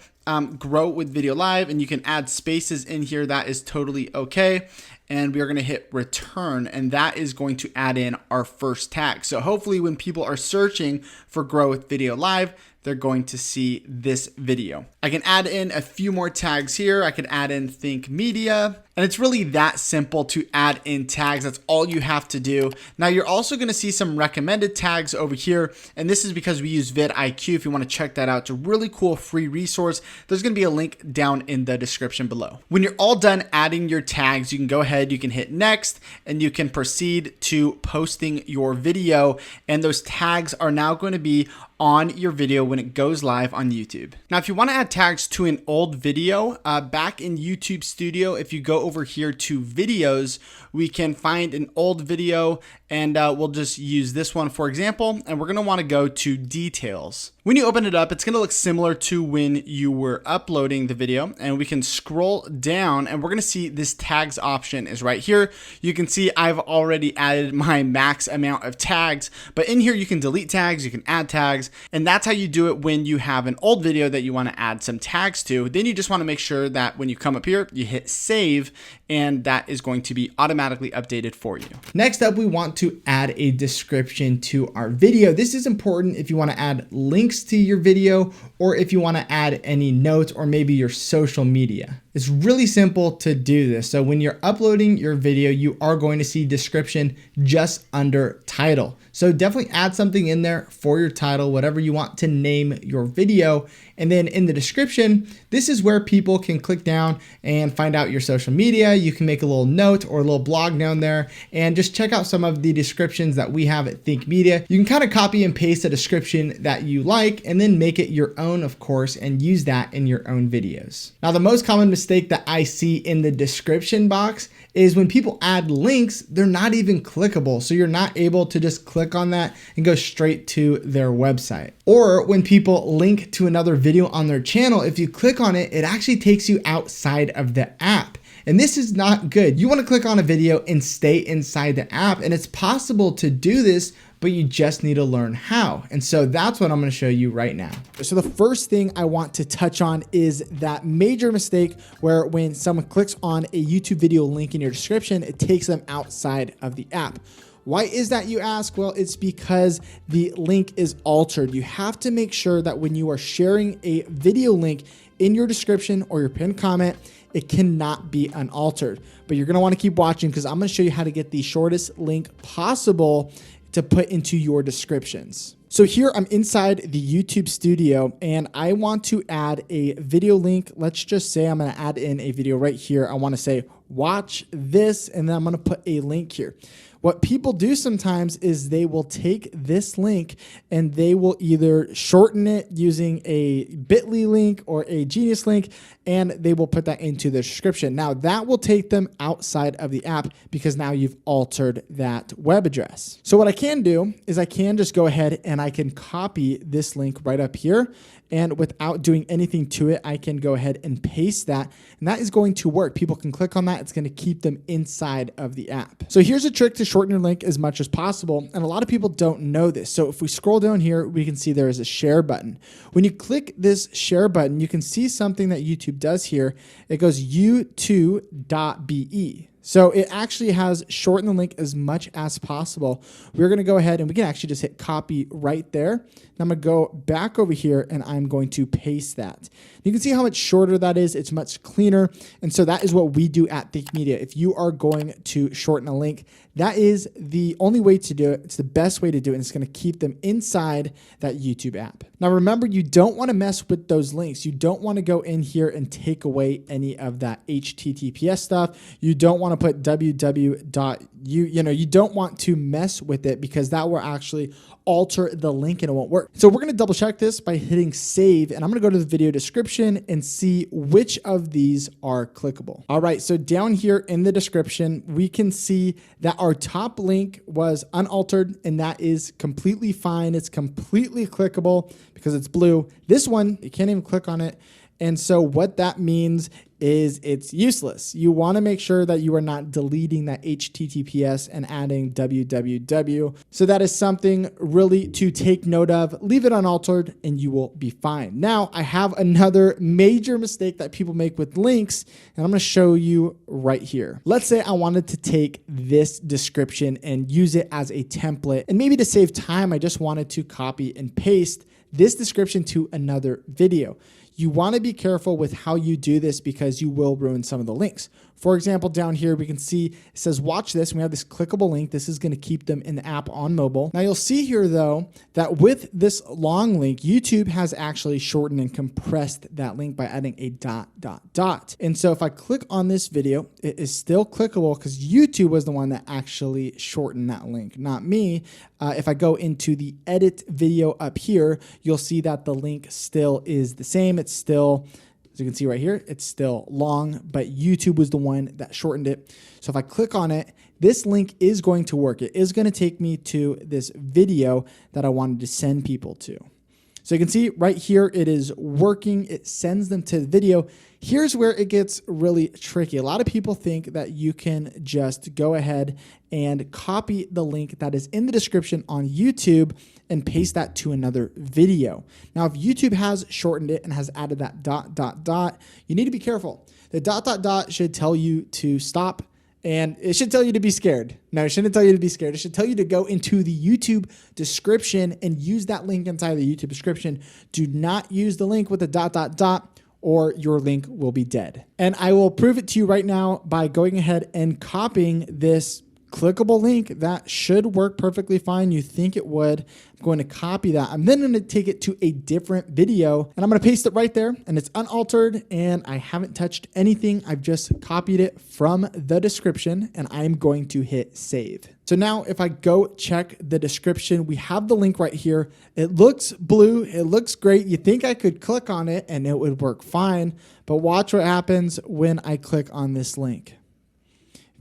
grow with video live, and you can add spaces in here. That is totally okay. And we are going to hit return, and that is going to add in our first tag. So hopefully when people are searching for grow with video live, they're going to see this video. I can add in a few more tags here. I can add in think media, and it's really that simple to add in tags. That's all you have to do. Now you're also going to see some recommended tags over here, and this is because we use vidIQ. If you want to check that out, it's a really cool free resource. There's going to be a link down in the description below. When you're all done adding your tags, you can go ahead, you can hit next, and you can proceed to posting your video, and those tags are now going to be on your video when it goes live on YouTube. Now, if you want to add tags to an old video, back in YouTube Studio, if you go over here to videos, we can find an old video, and we'll just use this one for example, and we're going to want to go to details. When you open it up, it's going to look similar to when you were uploading the video, and we can scroll down and we're going to see this tags option is right here. You can see I've already added my max amount of tags, but in here you can delete tags, you can add tags, and that's how you do it when you have an old video that you want to add some tags to. Then you just want to make sure that when you come up here, you hit save, and that is going to be automatically updated for you. Next up, we want to add a description to our video. This is important if you want to add links to your video, or if you want to add any notes, or maybe your social media. It's really simple to do this. So when you're uploading your video, you are going to see description just under title. So definitely add something in there for your title, whatever you want to name your video. And then in the description, this is where people can click down and find out your social media. You can make a little note or a little blog down there and just check out some of the descriptions that we have at Think Media. You can kind of copy and paste a description that you like and then make it your own, of course, and use that in your own videos. Now, the most common mistake that I see in the description box is when people add links, they're not even clickable. So you're not able to just click on that and go straight to their website. Or when people link to another video on their channel, if you click on it, it actually takes you outside of the app. And this is not good. You want to click on a video and stay inside the app. And it's possible to do this, but you just need to learn how. And so that's what I'm going to show you right now. So the first thing I want to touch on is that major mistake where when someone clicks on a YouTube video link in your description, it takes them outside of the app. Why is that, you ask? Well, it's because the link is altered. You have to make sure that when you are sharing a video link in your description or your pinned comment, it cannot be unaltered. But you're going to want to keep watching because I'm going to show you how to get the shortest link possible to put into your descriptions. So here I'm inside the YouTube Studio and I want to add a video link. Let's just say I'm going to add in a video right here. I want to say watch this, and then I'm going to put a link here. What people do sometimes is they will take this link and they will either shorten it using a bit.ly link or a Genius link, and they will put that into the description. Now that will take them outside of the app because now you've altered that web address. So what I can do is I can just go ahead and I can copy this link right up here, and without doing anything to it, I can go ahead and paste that, and that is going to work. People can click on that. It's going to keep them inside of the app. So here's a trick to shorten your link as much as possible, and a lot of people don't know this. So if we scroll down here, we can see there is a share button. When you click this share button, you can see something that YouTube does here. It goes u2.be. So it actually has shortened the link as much as possible. We're going to go ahead and we can actually just hit copy right there. And I'm going to go back over here and I'm going to paste that. You can see how much shorter that is. It's much cleaner. And so that is what we do at Think Media. If you are going to shorten a link, that is the only way to do it. It's the best way to do it. And it's going to keep them inside that YouTube app. Now, remember, you don't want to mess with those links. You don't want to go in here and take away any of that HTTPS stuff. You don't want want to put www.u, you don't want to mess with it because that will actually alter the link and it won't work. So we're going to double check this by hitting save, and I'm going to go to the video description and see which of these are clickable. All right, so down here in the description, we can see that our top link was unaltered, and that is completely fine. It's completely clickable because it's blue. This one, you can't even click on it. And so what that means is it's useless. You want to make sure that you are not deleting that HTTPS and adding www. So that is something really to take note of. Leave it unaltered and you will be fine. Now I have another major mistake that people make with links, and I'm going to show you right here. Let's say I wanted to take this description and use it as a template, and maybe to save time, I just wanted to copy and paste this description to another video. You want to be careful with how you do this because you will ruin some of the links. For example, down here, we can see it says, watch this. And we have this clickable link. This is going to keep them in the app on mobile. Now you'll see here though, that with this long link, YouTube has actually shortened and compressed that link by adding a ... And so if I click on this video, it is still clickable because YouTube was the one that actually shortened that link, not me. If I go into the edit video up here, you'll see that the link still is the same. It's still, as you can see right here, it's still long, but YouTube was the one that shortened it. So if I click on it, this link is going to work. It is going to take me to this video that I wanted to send people to. So you can see right here, it is working. It sends them to the video. Here's where it gets really tricky. A lot of people think that you can just go ahead and copy the link that is in the description on YouTube and paste that to another video. Now, if YouTube has shortened it and has added that ... you need to be careful. The ... should tell you to stop, and it should tell you to be scared. No, it shouldn't tell you to be scared. It should tell you to go into the YouTube description and use that link inside the YouTube description. Do not use the link with the ... or your link will be dead. And I will prove it to you right now by going ahead and copying this clickable link that should work perfectly fine. You think it would. I'm going to copy that. I'm then going to take it to a different video and I'm going to paste it right there, and it's unaltered and I haven't touched anything. I've just copied it from the description and I'm going to hit save. So now if I go check the description, we have the link right here. It looks blue. It looks great. You think I could click on it and it would work fine, but watch what happens when I click on this link.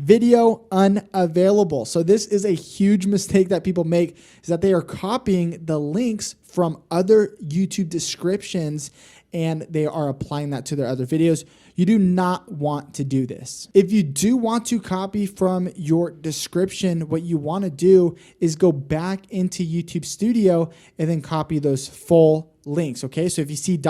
Video unavailable. So this is a huge mistake that people make, is that they are copying the links from other YouTube descriptions and they are applying that to their other videos. You do not want to do this. If you do want to copy from your description, what you want to do is go back into YouTube Studio and then copy those full links. Okay, so if you see ...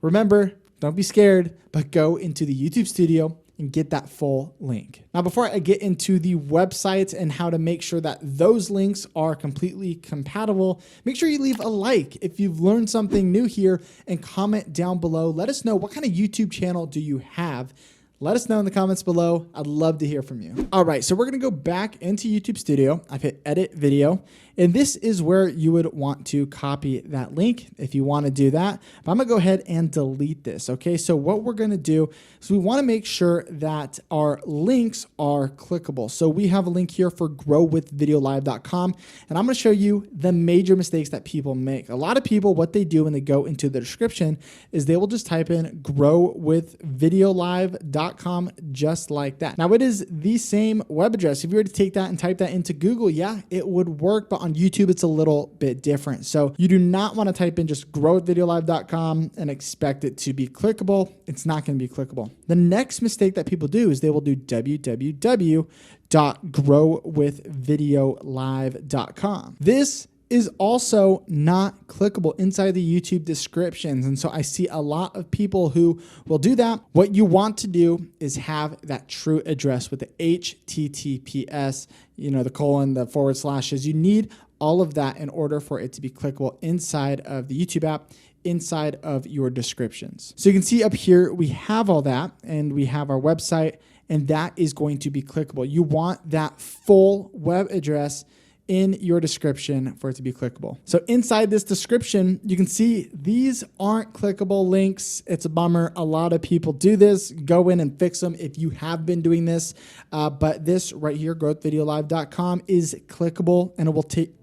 remember, don't be scared, but go into the YouTube Studio and get that full link. Now, before I get into the website and how to make sure that those links are completely compatible, make sure you leave a like if you've learned something new here and comment down below. Let us know, what kind of YouTube channel do you have? Let us know in the comments below. I'd love to hear from you. All right, so we're gonna go back into YouTube Studio. I've hit edit video, and this is where you would want to copy that link if you wanna do that. But I'm gonna go ahead and delete this, okay? So what we're gonna do is we wanna make sure that our links are clickable. So we have a link here for growwithvideolive.com, and I'm gonna show you the major mistakes that people make. A lot of people, what they do when they go into the description is they will just type in growwithvideolive.com just like that. Now it is the same web address. If you were to take that and type that into Google, yeah, it would work, but on YouTube, it's a little bit different. So you do not want to type in just growwithvideolive.com and expect it to be clickable. It's not going to be clickable. The next mistake that people do is they will do www.growwithvideolive.com. This is also not clickable inside the YouTube descriptions. And so I see a lot of people who will do that. What you want to do is have that true address with the HTTPS, the colon, the forward slashes. You need all of that in order for it to be clickable inside of the YouTube app, inside of your descriptions. So you can see up here, we have all that and we have our website, and that is going to be clickable. You want that full web address in your description for it to be clickable. So inside this description, you can see these aren't clickable links. It's a bummer. A lot of people do this. Go in and fix them if you have been doing this. But this right here, growthvideolive.com, is clickable, and it will take...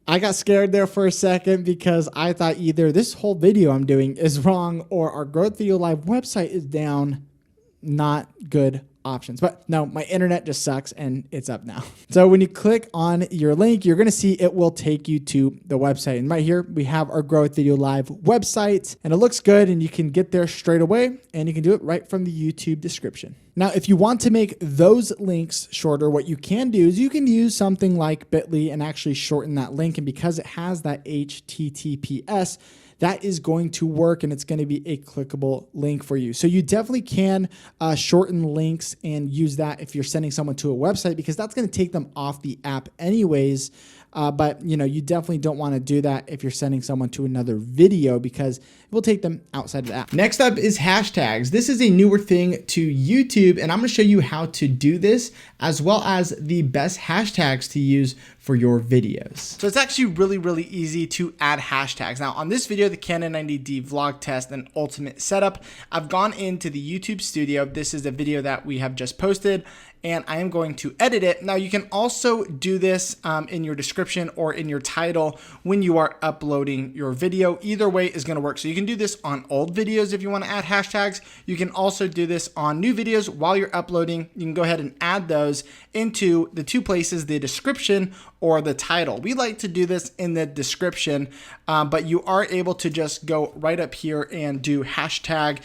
I got scared there for a second because I thought either this whole video I'm doing is wrong or our Growth Video Live website is down. Not good options. But no, my internet just sucks and it's up now. So when you click on your link, you're going to see it will take you to the website. And right here, we have our Growth Video Live website, and it looks good, and you can get there straight away, and you can do it right from the YouTube description. Now, if you want to make those links shorter, what you can do is you can use something like Bitly and actually shorten that link. And because it has that HTTPS, that is going to work, and it's going to be a clickable link for you. So you definitely can shorten links and use that if you're sending someone to a website, because that's going to take them off the app anyways. But you definitely don't want to do that if you're sending someone to another video, because it will take them outside of the app. Next up is hashtags. This is a newer thing to YouTube, and I'm going to show you how to do this, as well as the best hashtags to use for your videos. So it's actually really, really easy to add hashtags. Now on this video, the Canon 90D vlog test and ultimate setup, I've gone into the YouTube studio. This is a video that we have just posted, and I am going to edit it. Now you can also do this in your description or in your title when you are uploading your video. Either way is going to work. So you can do this on old videos if you want to add hashtags. You can also do this on new videos while you're uploading. You can go ahead and add those into the two places, the description or the title. We like to do this in the description, but you are able to just go right up here and do hashtag,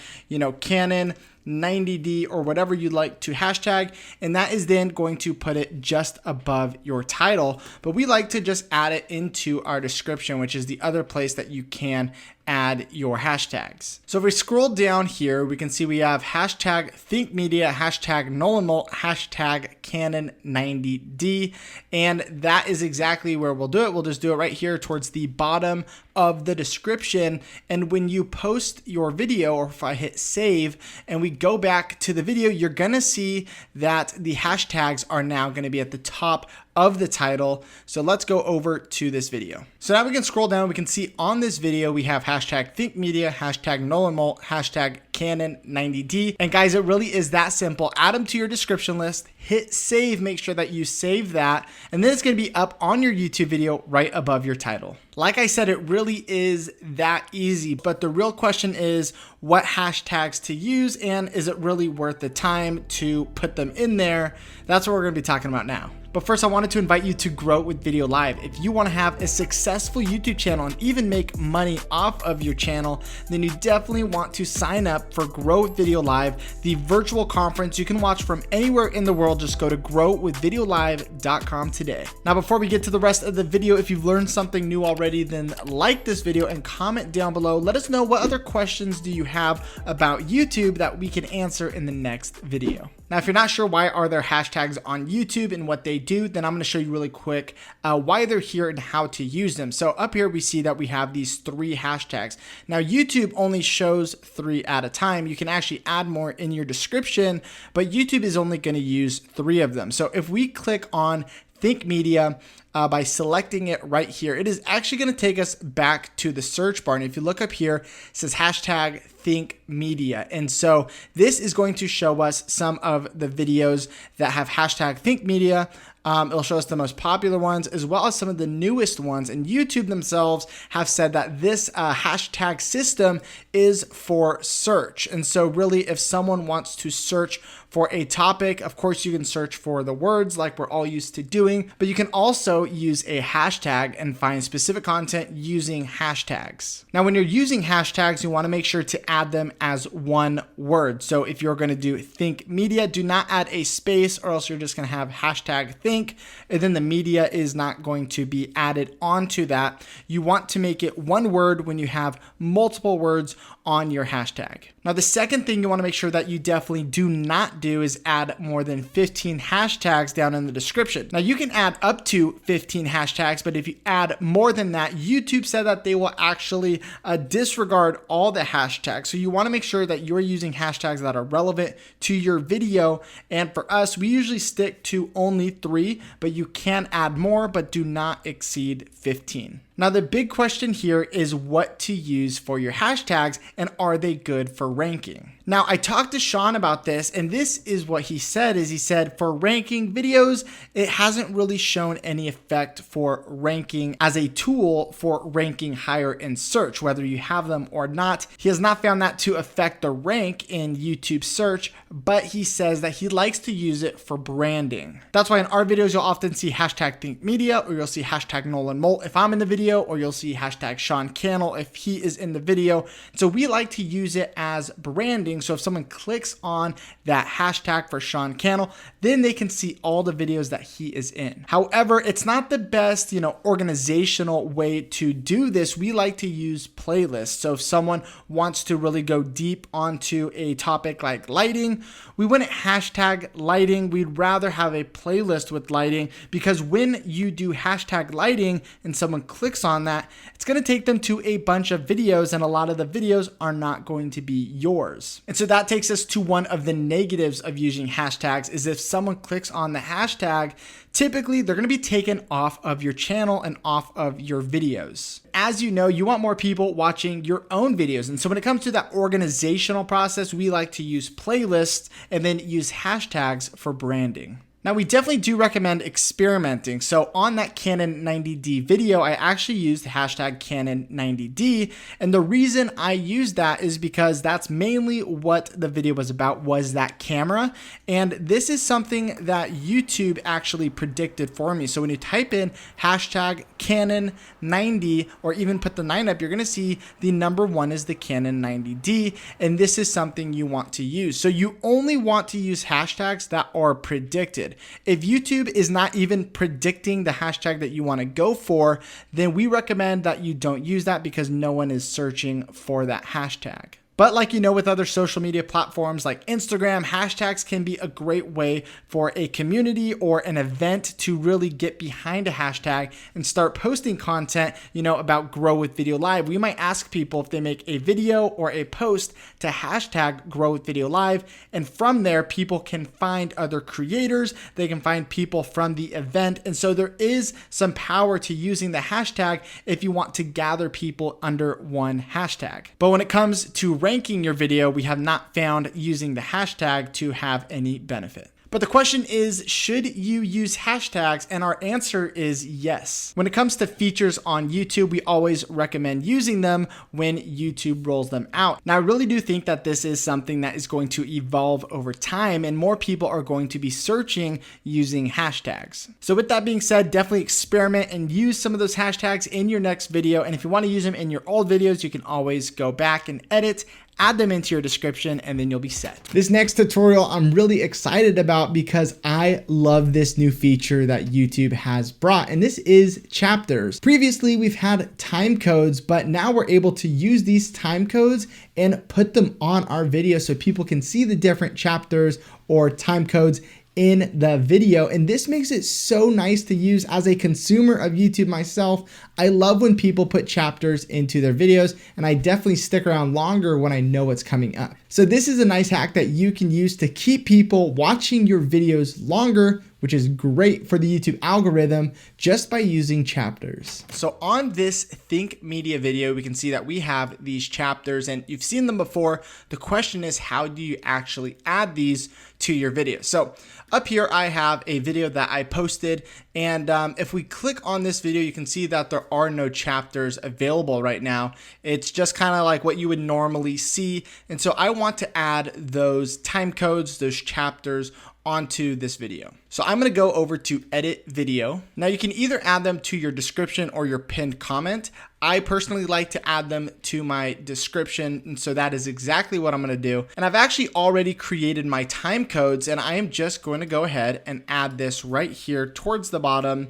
Canon 90D or whatever you'd like to hashtag, and that is then going to put it just above your title. But we like to just add it into our description, which is the other place that you can add your hashtags. So if we scroll down here, we can see we have hashtag Think Media, hashtag Null and Molt, hashtag Canon 90D, and that is exactly where we'll do it. We'll just do it right here towards the bottom of the description. And when you post your video, or if I hit save and we go back to the video, you're gonna see that the hashtags are now gonna be at the top of the title. So let's go over to this video. So now we can scroll down. We can see on this video, we have hashtag Think Media, hashtag Null and Molt, hashtag Canon 90D. And guys, it really is that simple. Add them to your description list, hit save, make sure that you save that, and then it's gonna be up on your YouTube video right above your title. Like I said, it really is that easy, but the real question is what hashtags to use, and is it really worth the time to put them in there? That's what we're gonna be talking about now. But first, I wanted to invite you to Grow with Video Live. If you want to have a successful YouTube channel and even make money off of your channel, then you definitely want to sign up for Grow with Video Live, the virtual conference you can watch from anywhere in the world. Just go to growwithvideolive.com today. Now, before we get to the rest of the video, if you've learned something new already, then like this video and comment down below. Let us know what other questions do you have about YouTube that we can answer in the next video. Now, if you're not sure why are there hashtags on YouTube and what they do, then I'm going to show you really quick why they're here and how to use them. So up here, we see that we have these 3 hashtags. Now, YouTube only shows 3 at a time. You can actually add more in your description, but YouTube is only going to use 3 of them. So if we click on Think Media, by selecting it right here, it is actually going to take us back to the search bar. And if you look up here, it says hashtag Think Media. And so this is going to show us some of the videos that have hashtag Think Media. It'll show us the most popular ones as well as some of the newest ones. And YouTube themselves have said that this hashtag system is for search. And so really, if someone wants to search for a topic, of course, you can search for the words like we're all used to doing, but you can also use a hashtag and find specific content using hashtags. Now, when you're using hashtags, you want to make sure to add them as one word. So if you're going to do Think Media, do not add a space, or else you're just going to have hashtag Think, and then the media is not going to be added onto that. You want to make it one word when you have multiple words on your hashtag. Now, the second thing you want to make sure that you definitely do not do is add more than 15 hashtags down in the description. Now, you can add up to 15 hashtags, but if you add more than that, YouTube said that they will actually disregard all the hashtags. So you want to make sure that you're using hashtags that are relevant to your video. And for us, we usually stick to only 3, but you can add more, but do not exceed 15. Now, the big question here is what to use for your hashtags and are they good for ranking? Now, I talked to Sean about this, and this is what he said, is he said for ranking videos, it hasn't really shown any effect for ranking as a tool for ranking higher in search, whether you have them or not. He has not found that to affect the rank in YouTube search, but he says that he likes to use it for branding. That's why in our videos, you'll often see hashtag Think Media, or you'll see hashtag Nolan Molt if I'm in the video, or you'll see hashtag Sean Cannell if he is in the video. So we like to use it as branding. So if someone clicks on that hashtag for Sean Cannell, then they can see all the videos that he is in. However, it's not the best, organizational way to do this. We like to use playlists. So if someone wants to really go deep onto a topic like lighting, we wouldn't hashtag lighting. We'd rather have a playlist with lighting, because when you do hashtag lighting and someone clicks on that, it's going to take them to a bunch of videos, and a lot of the videos are not going to be yours. And so that takes us to one of the negatives of using hashtags, is if someone clicks on the hashtag, typically they're going to be taken off of your channel and off of your videos. As you know, you want more people watching your own videos. And so when it comes to that organizational process, we like to use playlists and then use hashtags for branding. Now, we definitely do recommend experimenting. So on that Canon 90D video, I actually used the hashtag Canon 90D. And the reason I used that is because that's mainly what the video was about, was that camera. And this is something that YouTube actually predicted for me. So when you type in hashtag Canon 90, or even put the 9 up, you're going to see the number 1 is the Canon 90D. And this is something you want to use. So you only want to use hashtags that are predicted. If YouTube is not even predicting the hashtag that you want to go for, then we recommend that you don't use that, because no one is searching for that hashtag. But like with other social media platforms like Instagram, hashtags can be a great way for a community or an event to really get behind a hashtag and start posting content, about Grow with Video Live. We might ask people if they make a video or a post to hashtag Grow with Video Live. And from there, people can find other creators. They can find people from the event. And so there is some power to using the hashtag if you want to gather people under one hashtag. But when it comes to ranking your video, we have not found using the hashtag to have any benefit. But the question is, should you use hashtags? And our answer is yes. When it comes to features on YouTube, we always recommend using them when YouTube rolls them out. Now, I really do think that this is something that is going to evolve over time, and more people are going to be searching using hashtags. So with that being said, definitely experiment and use some of those hashtags in your next video. And if you want to use them in your old videos, you can always go back and edit, add them into your description, and then you'll be set. This next tutorial I'm really excited about because I love this new feature that YouTube has brought, and this is chapters. Previously, we've had time codes, but now we're able to use these time codes and put them on our video so people can see the different chapters or time codes in the video. And this makes it so nice to use as a consumer of YouTube myself. I love when people put chapters into their videos, and I definitely stick around longer when I know what's coming up. So this is a nice hack that you can use to keep people watching your videos longer, which is great for the YouTube algorithm, just by using chapters. So on this Think Media video, we can see that we have these chapters, and you've seen them before. The question is, how do you actually add these to your video? So up here, I have a video that I posted, and if we click on this video, you can see that there are no chapters available right now. It's just kind of like what you would normally see. And so I want to add those time codes, those chapters onto this video. So I'm going to go over to edit video. Now you can either add them to your description or your pinned comment. I personally like to add them to my description, and so that is exactly what I'm going to do. And I've actually already created my time codes, and I am just going to go ahead and add this right here towards the bottom,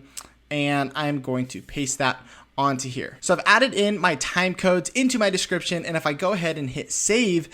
and I'm going to paste that onto here. So I've added in my time codes into my description, and if I go ahead and hit save,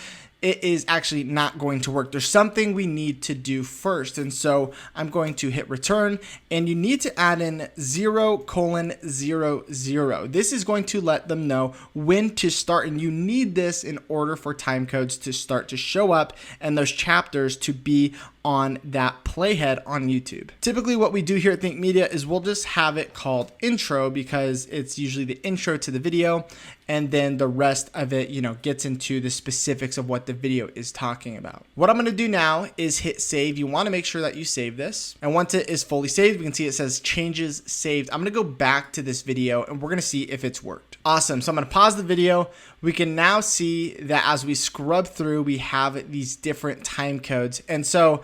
it is actually not going to work. There's something we need to do first. And so I'm going to hit return, and you need to add in 0:00. This is going to let them know when to start. And you need this in order for time codes to start to show up and those chapters to be on that playhead on YouTube. Typically what we do here at Think Media is we'll just have it called intro because it's usually the intro to the video, and then the rest of it, gets into the specifics of what the video is talking about. What I'm going to do now is hit save. You want to make sure that you save this. And once it is fully saved, we can see it says changes saved. I'm going to go back to this video and we're going to see if it's worked. Awesome. So I'm going to pause the video. We can now see that as we scrub through, we have these different time codes. And so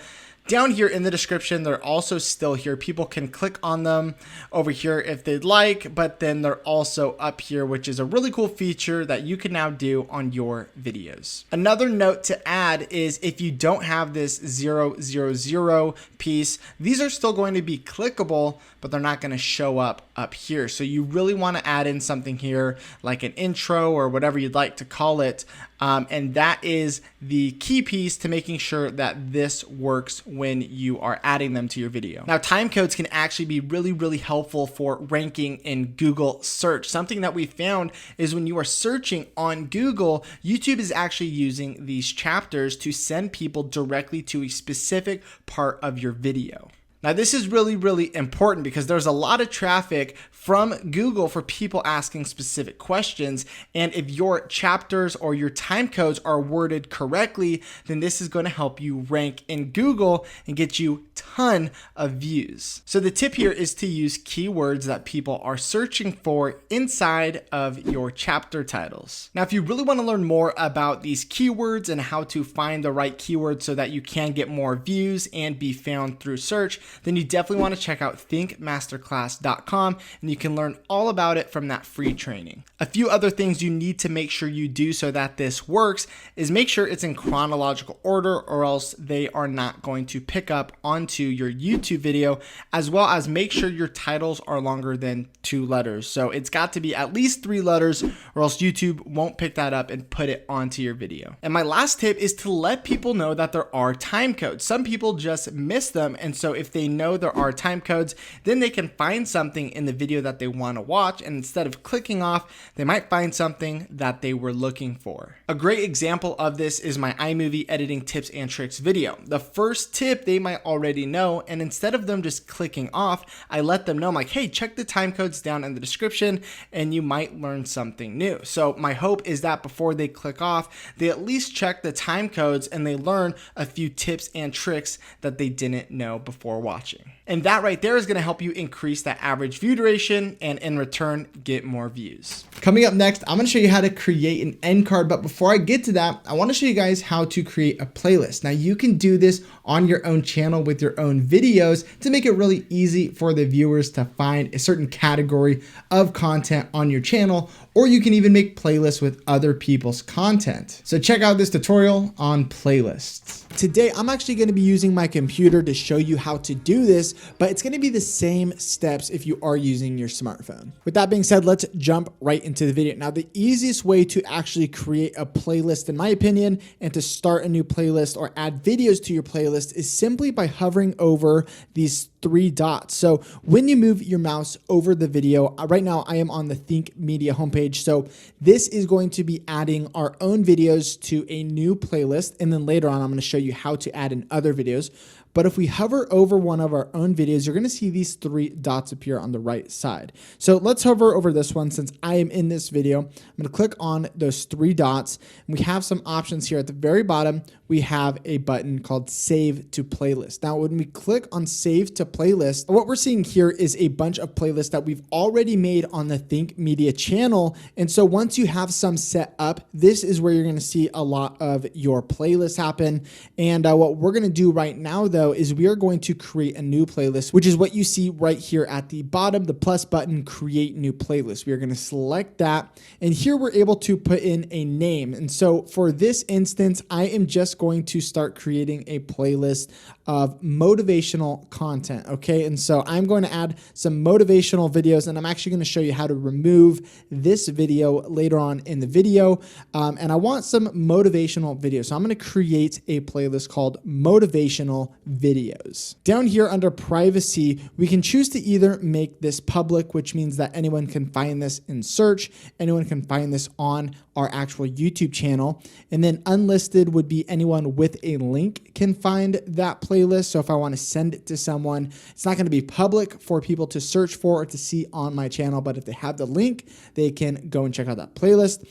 down here in the description, they're also still here. People can click on them over here if they'd like, but then they're also up here, which is a really cool feature that you can now do on your videos. Another note to add is if you don't have this 0:00 piece, these are still going to be clickable, but they're not going to show up here. So you really want to add in something here like an intro or whatever you'd like to call it. And that is the key piece to making sure that this works when you are adding them to your video. Now, time codes can actually be really, really helpful for ranking in Google search. Something that we found is when you are searching on Google, YouTube is actually using these chapters to send people directly to a specific part of your video. Now, this is really, really important because there's a lot of traffic from Google for people asking specific questions. And if your chapters or your time codes are worded correctly, then this is going to help you rank in Google and get you a ton of views. So the tip here is to use keywords that people are searching for inside of your chapter titles. Now, if you really want to learn more about these keywords and how to find the right keywords so that you can get more views and be found through search, then you definitely want to check out ThinkMasterclass.com, and you can learn all about it from that free training. A few other things you need to make sure you do so that this works is make sure it's in chronological order, or else they are not going to pick up onto your YouTube video, as well as make sure your titles are longer than 2 letters. So it's got to be at least 3 letters, or else YouTube won't pick that up and put it onto your video. And my last tip is to let people know that there are time codes. Some people just miss them, and so if they know there are time codes, then they can find something in the video that they want to watch, and instead of clicking off, they might find something that they were looking for. A great example of this is my iMovie editing tips and tricks video. The first tip they might already know, and instead of them just clicking off, I let them know, I'm like, hey, check the time codes down in the description and you might learn something new. So my hope is that before they click off, they at least check the time codes and they learn a few tips and tricks that they didn't know before watching. And that right there is going to help you increase that average view duration and in return get more views. Coming up next, I'm going to show you how to create an end card. But before I get to that, I want to show you guys how to create a playlist. Now you can do this on your own channel with your own videos to make it really easy for the viewers to find a certain category of content on your channel, or you can even make playlists with other people's content. So check out this tutorial on playlists. Today, I'm actually going to be using my computer to show you how to do this, but it's going to be the same steps if you are using your smartphone. With that being said, let's jump right into the video. Now, the easiest way to actually create a playlist, in my opinion, and to start a new playlist or add videos to your playlist is simply by hovering over these 3 dots. So when you move your mouse over the video, right now I am on the Think Media homepage. So this is going to be adding our own videos to a new playlist. And then later on, I'm going to show you how to add in other videos. But if we hover over one of our own videos, you're going to see these 3 dots appear on the right side. So let's hover over this one since I am in this video. I'm going to click on those 3 dots. And we have some options here at the very bottom. We have a button called Save to Playlist. Now, when we click on Save to Playlist, what we're seeing here is a bunch of playlists that we've already made on the Think Media channel. And so once you have some set up, this is where you're going to see a lot of your playlists happen. And what we're going to do right now, though, though is we are going to create a new playlist, which is what you see right here at the bottom, the plus button, create new playlist. We are going to select that. And here we're able to put in a name. And so for this instance, I am just going to start creating a playlist of motivational content. Okay. And so I'm going to add some motivational videos, and I'm actually going to show you how to remove this video later on in the video. And I want some motivational videos. So I'm going to create a playlist called motivational videos. Down here under privacy, we can choose to either make this public, which means that anyone can find this in search, anyone can find this on our actual YouTube channel. And then unlisted would be anyone with a link can find that playlist. So if I want to send it to someone, it's not going to be public for people to search for or to see on my channel, but if they have the link, they can go and check out that playlist.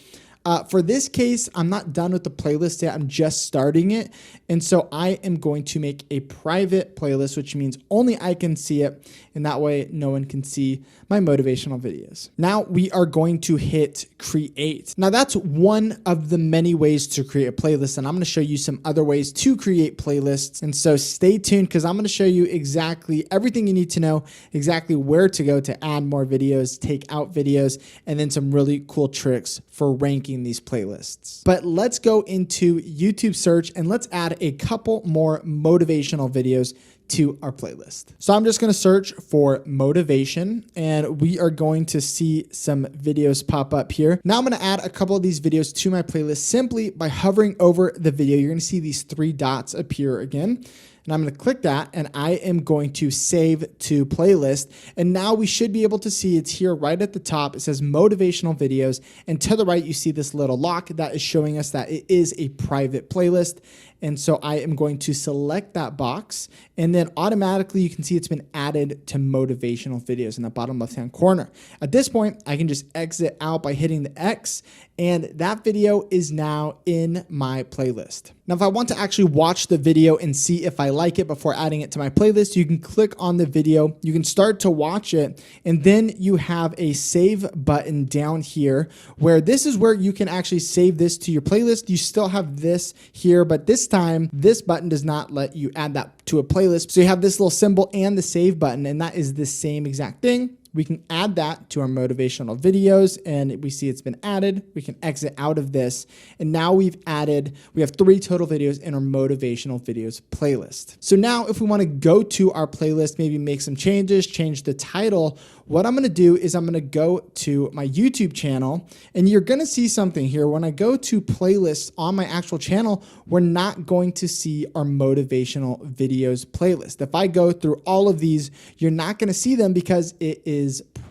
For this case, I'm not done with the playlist yet. I'm just starting it. And so I am going to make a private playlist, which means only I can see it. And that way no one can see my motivational videos. Now we are going to hit create. Now that's one of the many ways to create a playlist. And I'm going to show you some other ways to create playlists. And so stay tuned because I'm going to show you exactly everything you need to know, exactly where to go to add more videos, take out videos, and then some really cool tricks for ranking these playlists. But let's go into YouTube search and let's add a couple more motivational videos to our playlist. So I'm just going to search for motivation and we are going to see some videos pop up here. Now I'm going to add a couple of these videos to my playlist simply by hovering over the video. You're going to see these three dots appear again. And I'm going to click that and I am going to save to playlist. And now we should be able to see it's here right at the top. It says motivational videos. And to the right, you see this little lock that is showing us that it is a private playlist. And so I am going to select that box and then automatically you can see it's been added to motivational videos in the bottom left-hand corner. At this point, I can just exit out by hitting the X and that video is now in my playlist. Now, if I want to actually watch the video and see if I like it before adding it to my playlist, you can click on the video, you can start to watch it, and then you have a save button down here where this is where you can actually save this to your playlist. You still have this here, but this time, this button does not let you add that to a playlist. So you have this little symbol and the save button, and that is the same exact thing. We can add that to our motivational videos and we see it's been added. We can exit out of this. And now we have 3 total videos in our motivational videos playlist. So now if we want to go to our playlist, maybe make some changes, change the title, what I'm going to do is I'm going to go to my YouTube channel and you're going to see something here. When I go to playlists on my actual channel, we're not going to see our motivational videos playlist. If I go through all of these, you're not going to see them because it is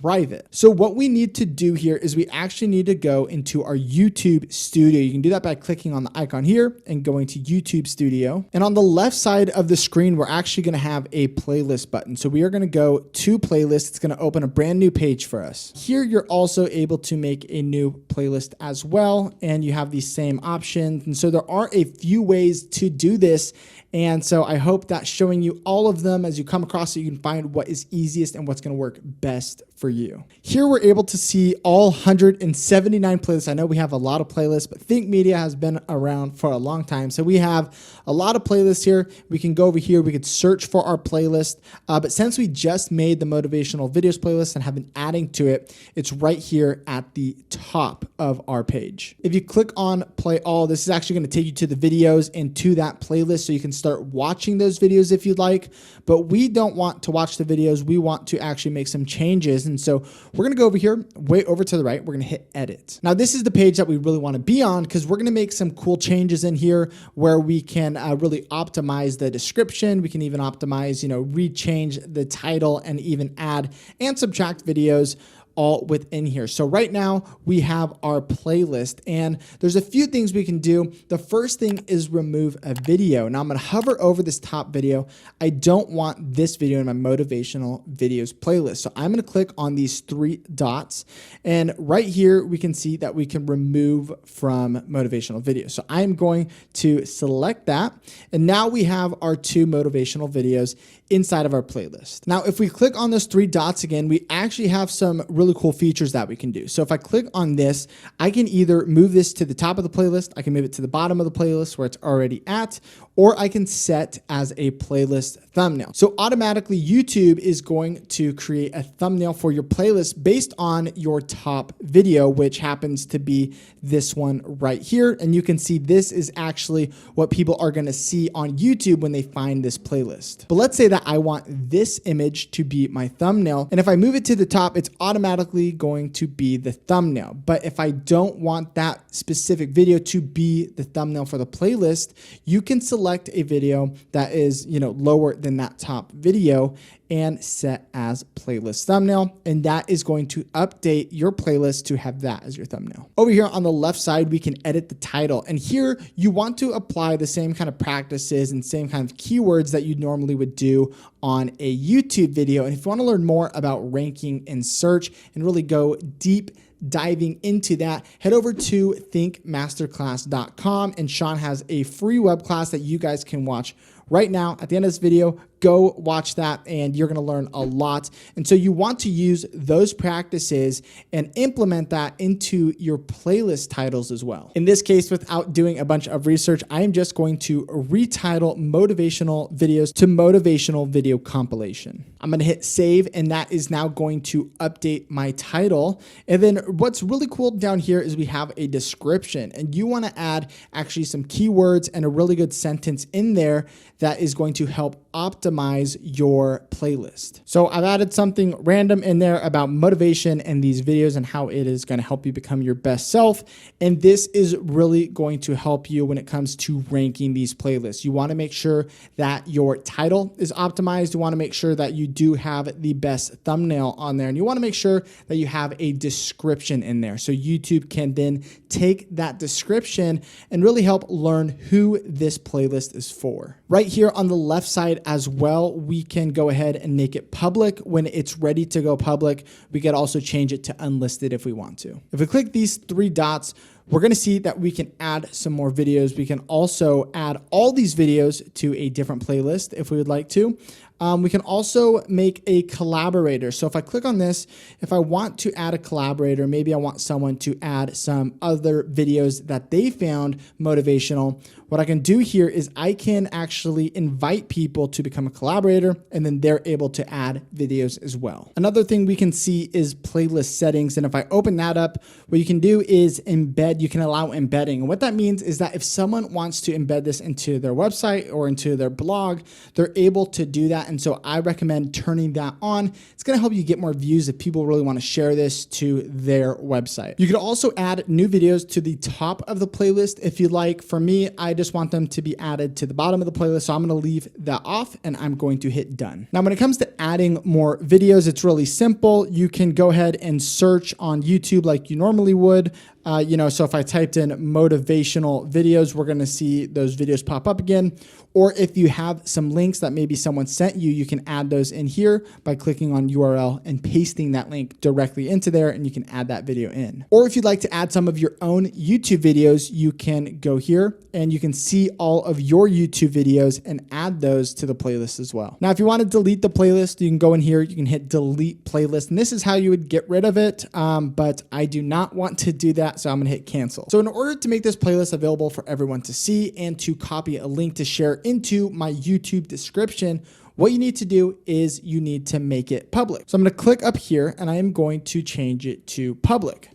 private. So what we need to do here is we actually need to go into our YouTube Studio. You can do that by clicking on the icon here and going to YouTube Studio. And on the left side of the screen, we're actually going to have a playlist button. So we are going to go to playlist. It's going to open a brand new page for us. Here, you're also able to make a new playlist as well. And you have these same options. And so there are a few ways to do this. And so I hope that showing you all of them as you come across it, you can find what is easiest and what's going to work best for you. Here we're able to see all 179 playlists. I know we have a lot of playlists, but Think Media has been around for a long time. So we have a lot of playlists here. We can go over here. We could search for our playlist. But since we just made the motivational videos playlist and have been adding to it, it's right here at the top of our page. If you click on play all, this is actually going to take you to the videos and to that playlist so you can start watching those videos if you'd like. But we don't want to watch the videos. We want to actually make some changes. And so we're going to go over here, way over to the right. We're going to hit edit. Now, this is the page that we really want to be on because we're going to make some cool changes in here where we can really optimize the description. We can even optimize, rechange the title and even add and subtract videos all within here. So right now we have our playlist and there's a few things we can do. The first thing is remove a video. Now I'm going to hover over this top video. I don't want this video in my motivational videos playlist. So I'm going to click on these 3 dots and right here we can see that we can remove from motivational videos. So I'm going to select that and now we have our 2 motivational videos inside of our playlist. Now if we click on those 3 dots again, we actually have some really really cool features that we can do. So if I click on this, I can either move this to the top of the playlist, I can move it to the bottom of the playlist where it's already at, or I can set as a playlist thumbnail. So automatically YouTube is going to create a thumbnail for your playlist based on your top video, which happens to be this one right here. And you can see this is actually what people are going to see on YouTube when they find this playlist. But let's say that I want this image to be my thumbnail. And if I move it to the top, it's automatically going to be the thumbnail. But if I don't want that specific video to be the thumbnail for the playlist, you can select a video that is, lower than that top video and set as playlist thumbnail. And that is going to update your playlist to have that as your thumbnail. Over here on the left side, we can edit the title. And here you want to apply the same kind of practices and same kind of keywords that you normally would do on a YouTube video. And if you want to learn more about ranking and search and really go deep diving into that, head over to thinkmasterclass.com, and Sean has a free web class that you guys can watch right now. At the end of this video, go watch that and you're going to learn a lot. And so you want to use those practices and implement that into your playlist titles as well. In this case, without doing a bunch of research, I am just going to retitle motivational videos to motivational video compilation. I'm going to hit save, and that is now going to update my title. And then what's really cool down here is we have a description, and you want to add actually some keywords and a really good sentence in there that is going to help optimize your playlist. So I've added something random in there about motivation and these videos and how it is going to help you become your best self. And this is really going to help you when it comes to ranking these playlists. You want to make sure that your title is optimized. You want to make sure that you do have the best thumbnail on there. And you want to make sure that you have a description in there. So YouTube can then take that description and really help learn who this playlist is for. Right here on the left side as well, we can go ahead and make it public. When it's ready to go public, we could also change it to unlisted if we want to. If we click these three dots, we're going to see that we can add some more videos. We can also add all these videos to a different playlist if we would like to. We can also make a collaborator. So if I click on this, if I want to add a collaborator, maybe I want someone to add some other videos that they found motivational. What I can do here is I can actually invite people to become a collaborator, and then they're able to add videos as well. Another thing we can see is playlist settings. And if I open that up, what you can do is embed. You can allow embedding. And what that means is that if someone wants to embed this into their website or into their blog, they're able to do that. And so I recommend turning that on. It's going to help you get more views if people really want to share this to their website. You could also add new videos to the top of the playlist if you like. For me, I just want them to be added to the bottom of the playlist. So I'm going to leave that off and I'm going to hit done. Now, when it comes to adding more videos, it's really simple. You can go ahead and search on YouTube like you normally would. So if I typed in motivational videos, we're going to see those videos pop up again. Or if you have some links that maybe someone sent you, you can add those in here by clicking on URL and pasting that link directly into there, and you can add that video in. Or if you'd like to add some of your own YouTube videos, you can go here and you can see all of your YouTube videos and add those to the playlist as well. Now, if you want to delete the playlist, you can go in here, you can hit delete playlist, and this is how you would get rid of it. But I do not want to do that. So I'm going to hit cancel. So in order to make this playlist available for everyone to see and to copy a link to share into my YouTube description, what you need to do is you need to make it public. So I'm going to click up here and I am going to change it to public.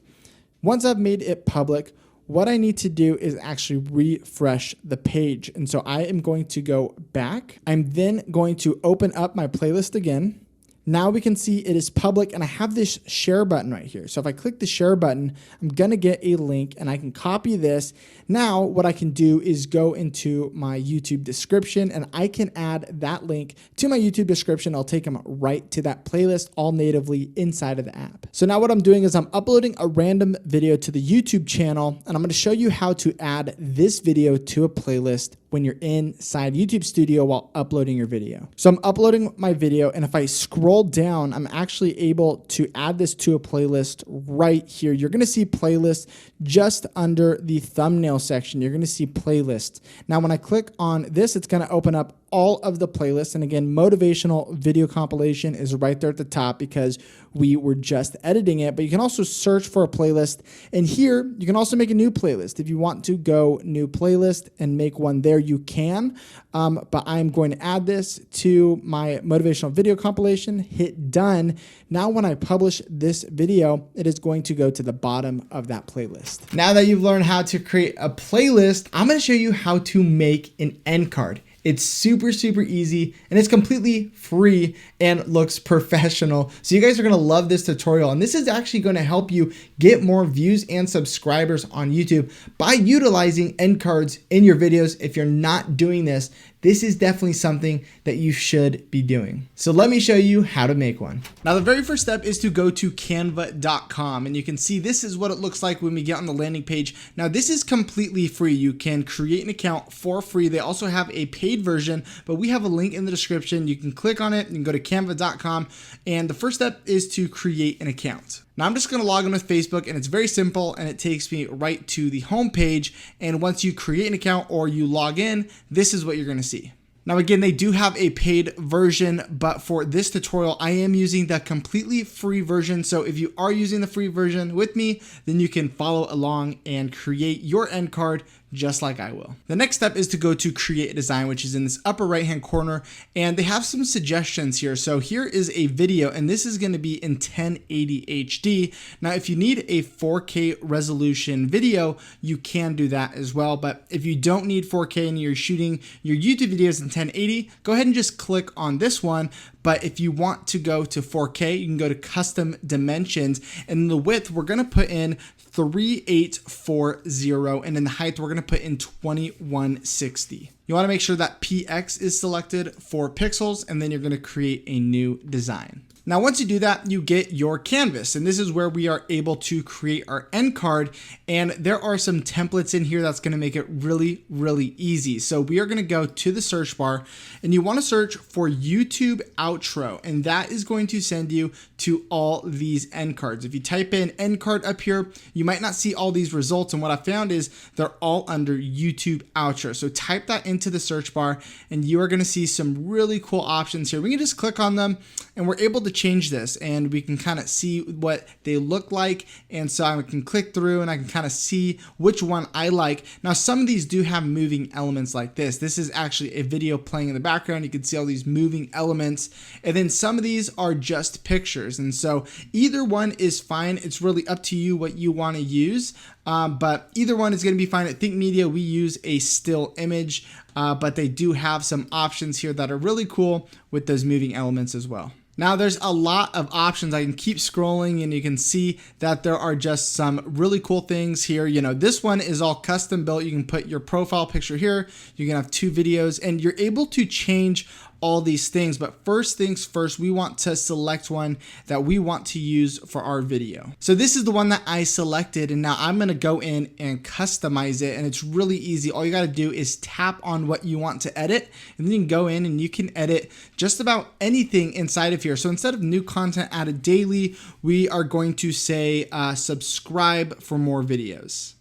Once I've made it public, what I need to do is actually refresh the page. And so I am going to go back. I'm then going to open up my playlist again. Now we can see it is public and I have this share button right here. So if I click the share button, I'm going to get a link and I can copy this. Now what I can do is go into my YouTube description and I can add that link to my YouTube description. I'll take them right to that playlist all natively inside of the app. So now what I'm doing is I'm uploading a random video to the YouTube channel and I'm going to show you how to add this video to a playlist when you're inside YouTube Studio while uploading your video. So I'm uploading my video, and if I scroll down, I'm actually able to add this to a playlist right here. You're gonna see playlist just under the thumbnail section. You're gonna see playlist. Now, when I click on this, it's gonna open up all of the playlists. And again, motivational video compilation is right there at the top because we were just editing it, but you can also search for a playlist. And here you can also make a new playlist. If you want to go new playlist and make one there, you can. But I'm going to add this to my motivational video compilation, hit done. Now, when I publish this video, it is going to go to the bottom of that playlist. Now that you've learned how to create a playlist, I'm going to show you how to make an end card. It's super easy and it's completely free and looks professional. So you guys are gonna love this tutorial, and this is actually gonna help you get more views and subscribers on YouTube by utilizing end cards in your videos. If you're not doing this, this is definitely something that you should be doing. So let me show you how to make one. Now, the very first step is to go to canva.com, and you can see this is what it looks like when we get on the landing page. Now, this is completely free. You can create an account for free. They also have a paid version, but we have a link in the description. You can click on it and go to canva.com, and the first step is to create an account. Now I'm just going to log in with Facebook, and it's very simple, and it takes me right to the home page. And once you create an account or you log in, this is what you're going to see. Now, again, they do have a paid version, but for this tutorial, I am using the completely free version. So if you are using the free version with me, then you can follow along and create your end card just like I will. The next step is to go to create a design, which is in this upper right hand corner, and they have some suggestions here. So here is a video, and this is going to be in 1080 HD. Now, if you need a 4K resolution video, you can do that as well. But if you don't need 4K and you're shooting your YouTube videos in 1080, go ahead and just click on this one. But if you want to go to 4K, you can go to custom dimensions, and the width we're going to put in 3840, and in the height we're going to put in 2160. You want to make sure that PX is selected for pixels, and then you're going to create a new design. Now, once you do that, you get your canvas, and this is where we are able to create our end card. And there are some templates in here that's going to make it really easy. So we are going to go to the search bar, and you want to search for YouTube outro, and that is going to send you to all these end cards. If you type in end card up here, you might not see all these results. And what I found is they're all under YouTube outro. So type that into the search bar, and you are going to see some really cool options here. We can just click on them, and we're able to change this, and we can kind of see what they look like. And so I can click through and I can kind of see which one I like. Now, some of these do have moving elements like this. This is actually a video playing in the background. You can see all these moving elements, and then some of these are just pictures. And so either one is fine. It's really up to you what you want to use. But either one is going to be fine. At Think Media, we use a still image, but they do have some options here that are really cool with those moving elements as well. Now, there's a lot of options. I can keep scrolling, and you can see that there are just some really cool things here. You know, this one is all custom built. You can put your profile picture here. You can have 2 videos, and you're able to change all these things. But first things first, we want to select one that we want to use for our video. So this is the one that I selected, and now I'm going to go in and customize it, and it's really easy. All you got to do is tap on what you want to edit, and then you can go in and you can edit just about anything inside of here. So instead of new content added daily, we are going to say subscribe for more videos.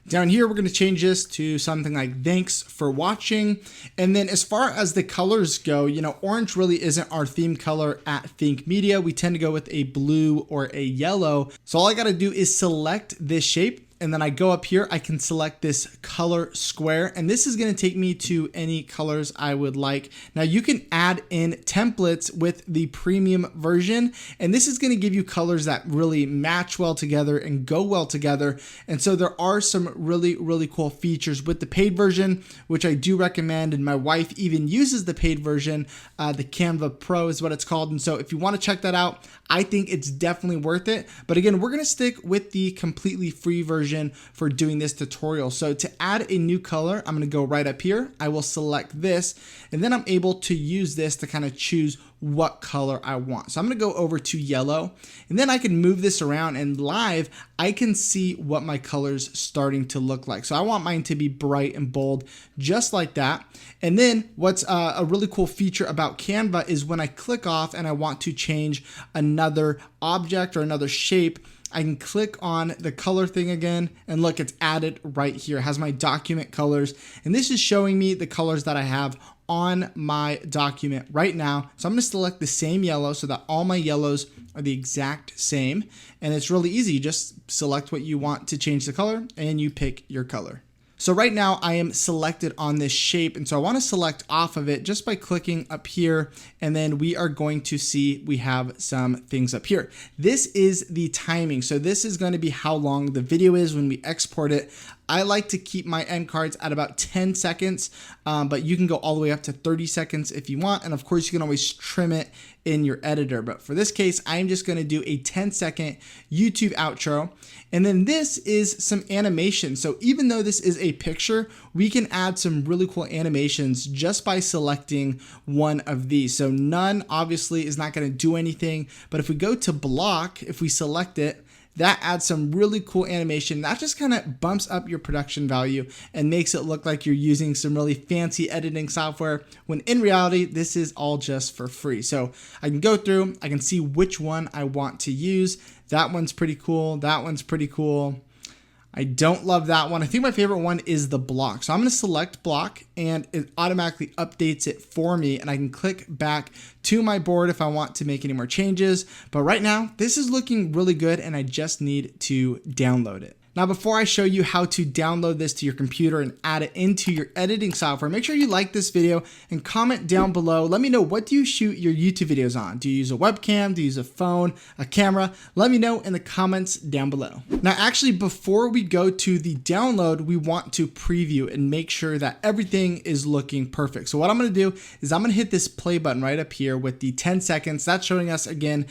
Down here, we're going to change this to something like thanks for watching. And then as far as the colors go, you know, orange really isn't our theme color at Think Media. We tend to go with a blue or a yellow. So all I got to do is select this shape. And then I go up here, I can select this color square, and this is going to take me to any colors I would like. Now you can add in templates with the premium version, and this is going to give you colors that really match well together and go well together. And so there are some really cool features with the paid version, which I do recommend, and my wife even uses the paid version. The Canva Pro is what it's called. And so if you want to check that out, I think it's definitely worth it. But again, we're going to stick with the completely free version for doing this tutorial. So to add a new color, I'm going to go right up here. I will select this, and then I'm able to use this to kind of choose what color I want. So I'm going to go over to yellow, and then I can move this around, and live I can see what my colors starting to look like. So I want mine to be bright and bold, just like that. And then what's a really cool feature about Canva is when I click off and I want to change another object or another shape, I can click on the color thing again, and look, it's added right here. It has my document colors, and this is showing me the colors that I have on my document right now. So I'm going to select the same yellow so that all my yellows are the exact same. And it's really easy. You just select what you want to change the color and you pick your color. So right now I am selected on this shape, and so I want to select off of it just by clicking up here, and then we are going to see we have some things up here. This is the timing. So this is going to be how long the video is when we export it. I like to keep my end cards at about 10 seconds, but you can go all the way up to 30 seconds if you want. And of course you can always trim it in your editor. But for this case, I'm just going to do a 10-second YouTube outro. And then this is some animation. So even though this is a picture, we can add some really cool animations just by selecting one of these. So none obviously is not going to do anything, but if we go to block, if we select it, that adds some really cool animation. That just kind of bumps up your production value and makes it look like you're using some really fancy editing software, when in reality, this is all just for free. So I can go through, I can see which one I want to use. That one's pretty cool. That one's pretty cool. I don't love that one. I think my favorite one is the block. So I'm going to select block and it automatically updates it for me, and I can click back to my board if I want to make any more changes. But right now this is looking really good and I just need to download it. Now, before I show you how to download this to your computer and add it into your editing software, make sure you like this video and comment down below. Let me know, what do you shoot your YouTube videos on? Do you use a webcam? Do you use a phone, a camera? Let me know in the comments down below. Now, actually, before we go to the download, we want to preview and make sure that everything is looking perfect. So what I'm gonna do is I'm gonna hit this play button right up here with the 10 seconds. That's showing us again,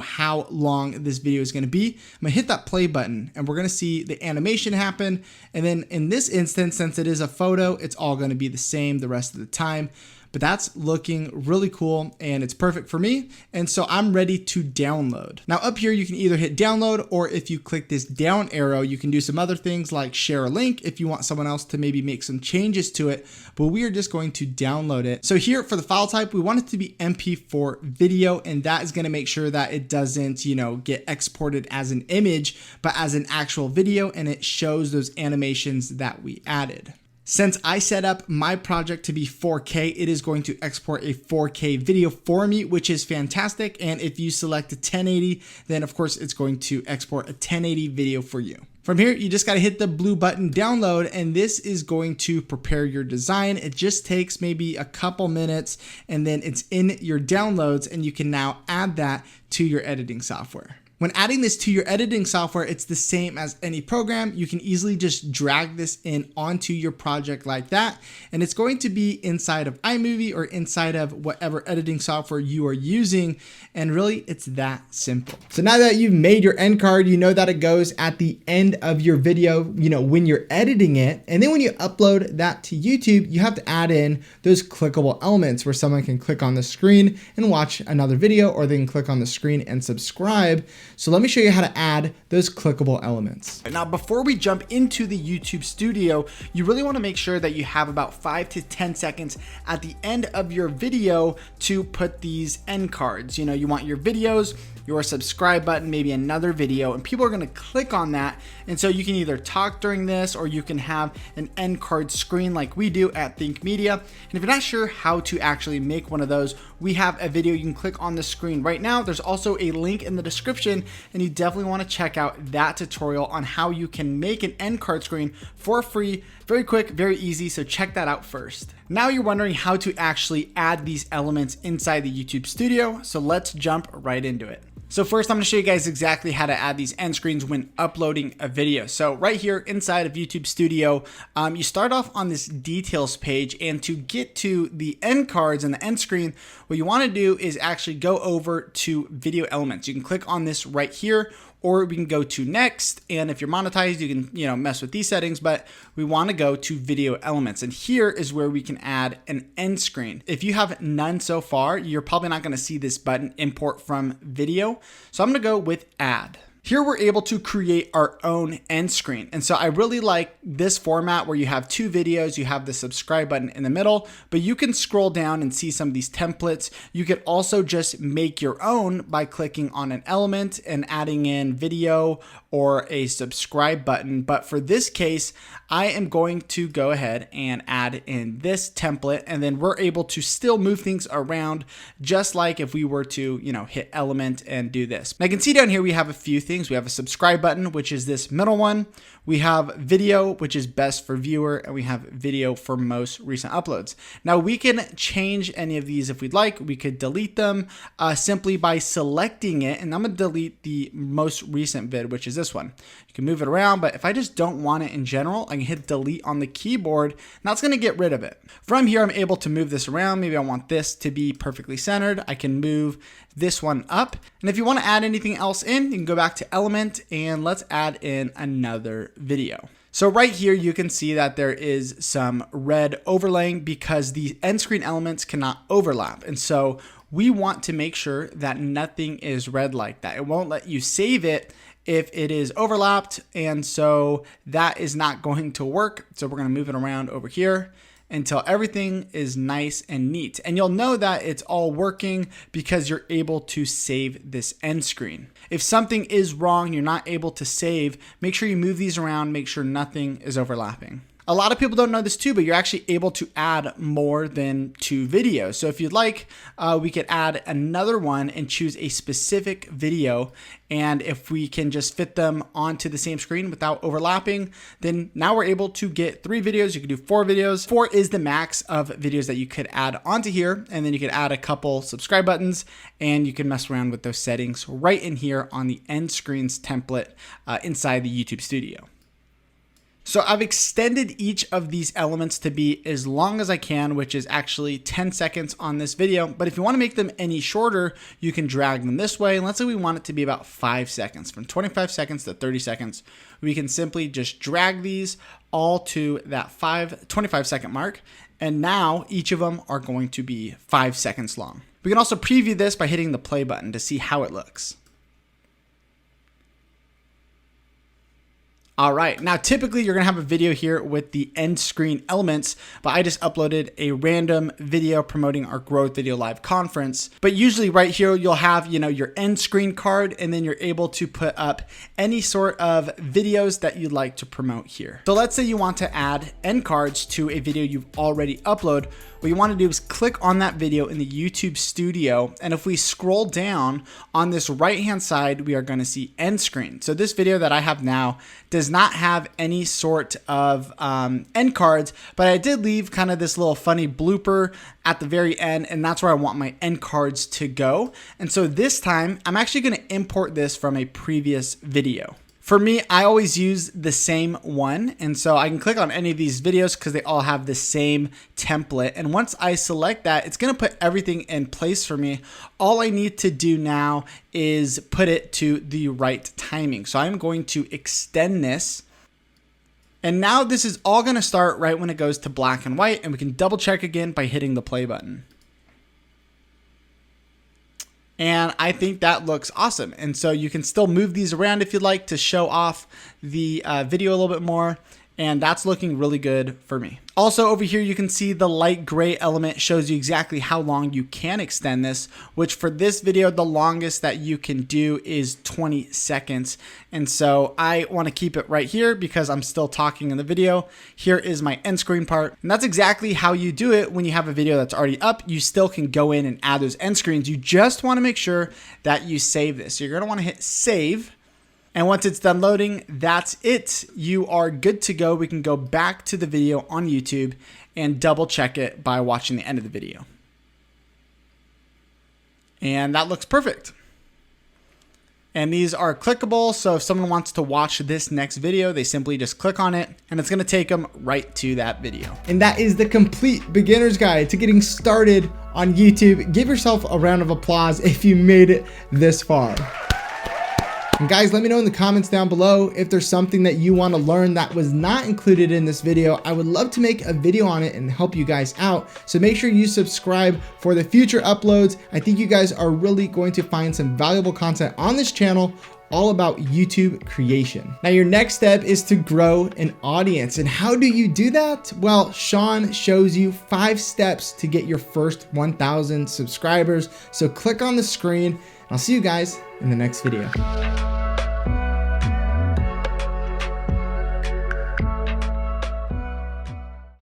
how long this video is gonna be. I'm gonna hit that play button and we're gonna see the animation happen. And then in this instance, since it is a photo, it's all going to be the same the rest of the time. But that's looking really cool and it's perfect for me. And so I'm ready to download. Now up here, you can either hit download, or if you click this down arrow, you can do some other things like share a link if you want someone else to maybe make some changes to it, but we are just going to download it. So here for the file type, we want it to be MP4 video, and that is going to make sure that it doesn't, get exported as an image, but as an actual video, and it shows those animations that we added. Since I set up my project to be 4K, it is going to export a 4K video for me, which is fantastic. And if you select a 1080, then of course it's going to export a 1080 video for you. From here, you just got to hit the blue button download, and this is going to prepare your design. It just takes maybe a couple minutes, and then it's in your downloads, and you can now add that to your editing software. When adding this to your editing software, it's the same as any program. You can easily just drag this in onto your project like that, and it's going to be inside of iMovie or inside of whatever editing software you are using, and really it's that simple. So now that you've made your end card, you know that it goes at the end of your video, when you're editing it, and then when you upload that to YouTube, you have to add in those clickable elements where someone can click on the screen and watch another video, or they can click on the screen and subscribe. So let me show you how to add those clickable elements. Now, before we jump into the YouTube Studio, you really want to make sure that you have about 5 to 10 seconds at the end of your video to put these end cards. You want your videos, your subscribe button, maybe another video, and people are going to click on that. And so you can either talk during this, or you can have an end card screen like we do at Think Media. And if you're not sure how to actually make one of those, we have a video you can click on the screen right now. There's also a link in the description, and you definitely want to check out that tutorial on how you can make an end card screen for free. Very quick, very easy, so check that out first. Now you're wondering how to actually add these elements inside the YouTube Studio, so let's jump right into it. So first, I'm going to show you guys exactly how to add these end screens when uploading a video. So right here inside of YouTube Studio, you start off on this details page, and to get to the end cards and the end screen, what you want to do is actually go over to video elements. You can click on this right here, or we can go to next. And if you're monetized, you can, mess with these settings, but we want to go to video elements. And here is where we can add an end screen. If you have none so far, you're probably not going to see this button, import from video. So I'm going to go with add. Here we're able to create our own end screen. And so I really like this format where you have two videos, you have the subscribe button in the middle, but you can scroll down and see some of these templates. You could also just make your own by clicking on an element and adding in video or a subscribe button. But for this case, I am going to go ahead and add in this template, and then we're able to still move things around just like if we were to, hit element and do this. Now you can see down here we have a few things. We have a subscribe button, which is this middle one. We have video, which is best for viewer, and we have video for most recent uploads. Now we can change any of these if we'd like. We could delete them simply by selecting it, and I'm gonna delete the most recent vid, which is this one. You can move it around, but if I just don't want it in general, I can hit delete on the keyboard. Now it's gonna get rid of it. From here, I'm able to move this around. Maybe I want this to be perfectly centered. I can move this one up. And if you want to add anything else in, you can go back to element and let's add in another video. So right here, you can see that there is some red overlaying because the end screen elements cannot overlap. And so we want to make sure that nothing is red like that. It won't let you save it if it is overlapped. And so that is not going to work. So we're going to move it around over here until everything is nice and neat. And you'll know that it's all working because you're able to save this end screen. If something is wrong, you're not able to save, make sure you move these around, make sure nothing is overlapping. A lot of people don't know this too, but you're actually able to add more than 2 videos. So if you'd like, we could add another one and choose a specific video. And if we can just fit them onto the same screen without overlapping, then now we're able to get 3 videos. You can do 4 videos. 4 is the max of videos that you could add onto here. And then you could add a couple subscribe buttons and you can mess around with those settings right in here on the end screens template inside the YouTube Studio. So I've extended each of these elements to be as long as I can, which is actually 10 seconds on this video. But if you want to make them any shorter, you can drag them this way. And let's say we want it to be about 5 seconds, from 25 seconds to 30 seconds. We can simply just drag these all to that 25 second mark. And now each of them are going to be 5 seconds long. We can also preview this by hitting the play button to see how it looks. All right, now typically you're gonna have a video here with the end screen elements, but I just uploaded a random video promoting our Growth Video Live conference. But usually right here, you'll have your end screen card, and then you're able to put up any sort of videos that you'd like to promote here. So let's say you want to add end cards to a video you've already uploaded. What you want to do is click on that video in the YouTube Studio. And if we scroll down on this right-hand side, we are going to see end screen. So this video that I have now does not have any sort of end cards, but I did leave kind of this little funny blooper at the very end, and that's where I want my end cards to go. And so this time, I'm actually going to import this from a previous video. For me, I always use the same one. And so I can click on any of these videos because they all have the same template. And once I select that, it's going to put everything in place for me. All I need to do now is put it to the right timing. So I'm going to extend this. And now this is all going to start right when it goes to black and white. And we can double check again by hitting the play button. And I think that looks awesome. And so you can still move these around if you'd like to show off the video a little bit more. And that's looking really good for me. Also over here, you can see the light gray element shows you exactly how long you can extend this, which for this video, the longest that you can do is 20 seconds. And so I want to keep it right here because I'm still talking in the video. Here is my end screen part. And that's exactly how you do it when you have a video that's already up. You still can go in and add those end screens. You just want to make sure that you save this. So you're going to want to hit save. And once it's done loading, that's it. You are good to go. We can go back to the video on YouTube and double check it by watching the end of the video. And that looks perfect. And these are clickable. So if someone wants to watch this next video, they simply just click on it and it's going to take them right to that video. And that is the complete beginner's guide to getting started on YouTube. Give yourself a round of applause if you made it this far. And guys, let me know in the comments down below if there's something that you want to learn that was not included in this video. I would love to make a video on it and help you guys out. So make sure you subscribe for the future uploads. I think you guys are really going to find some valuable content on this channel all about YouTube creation. Now, your next step is to grow an audience. And how do you do that? Well, Sean shows you 5 steps to get your first 1,000 subscribers. So click on the screen. I'll see you guys in the next video.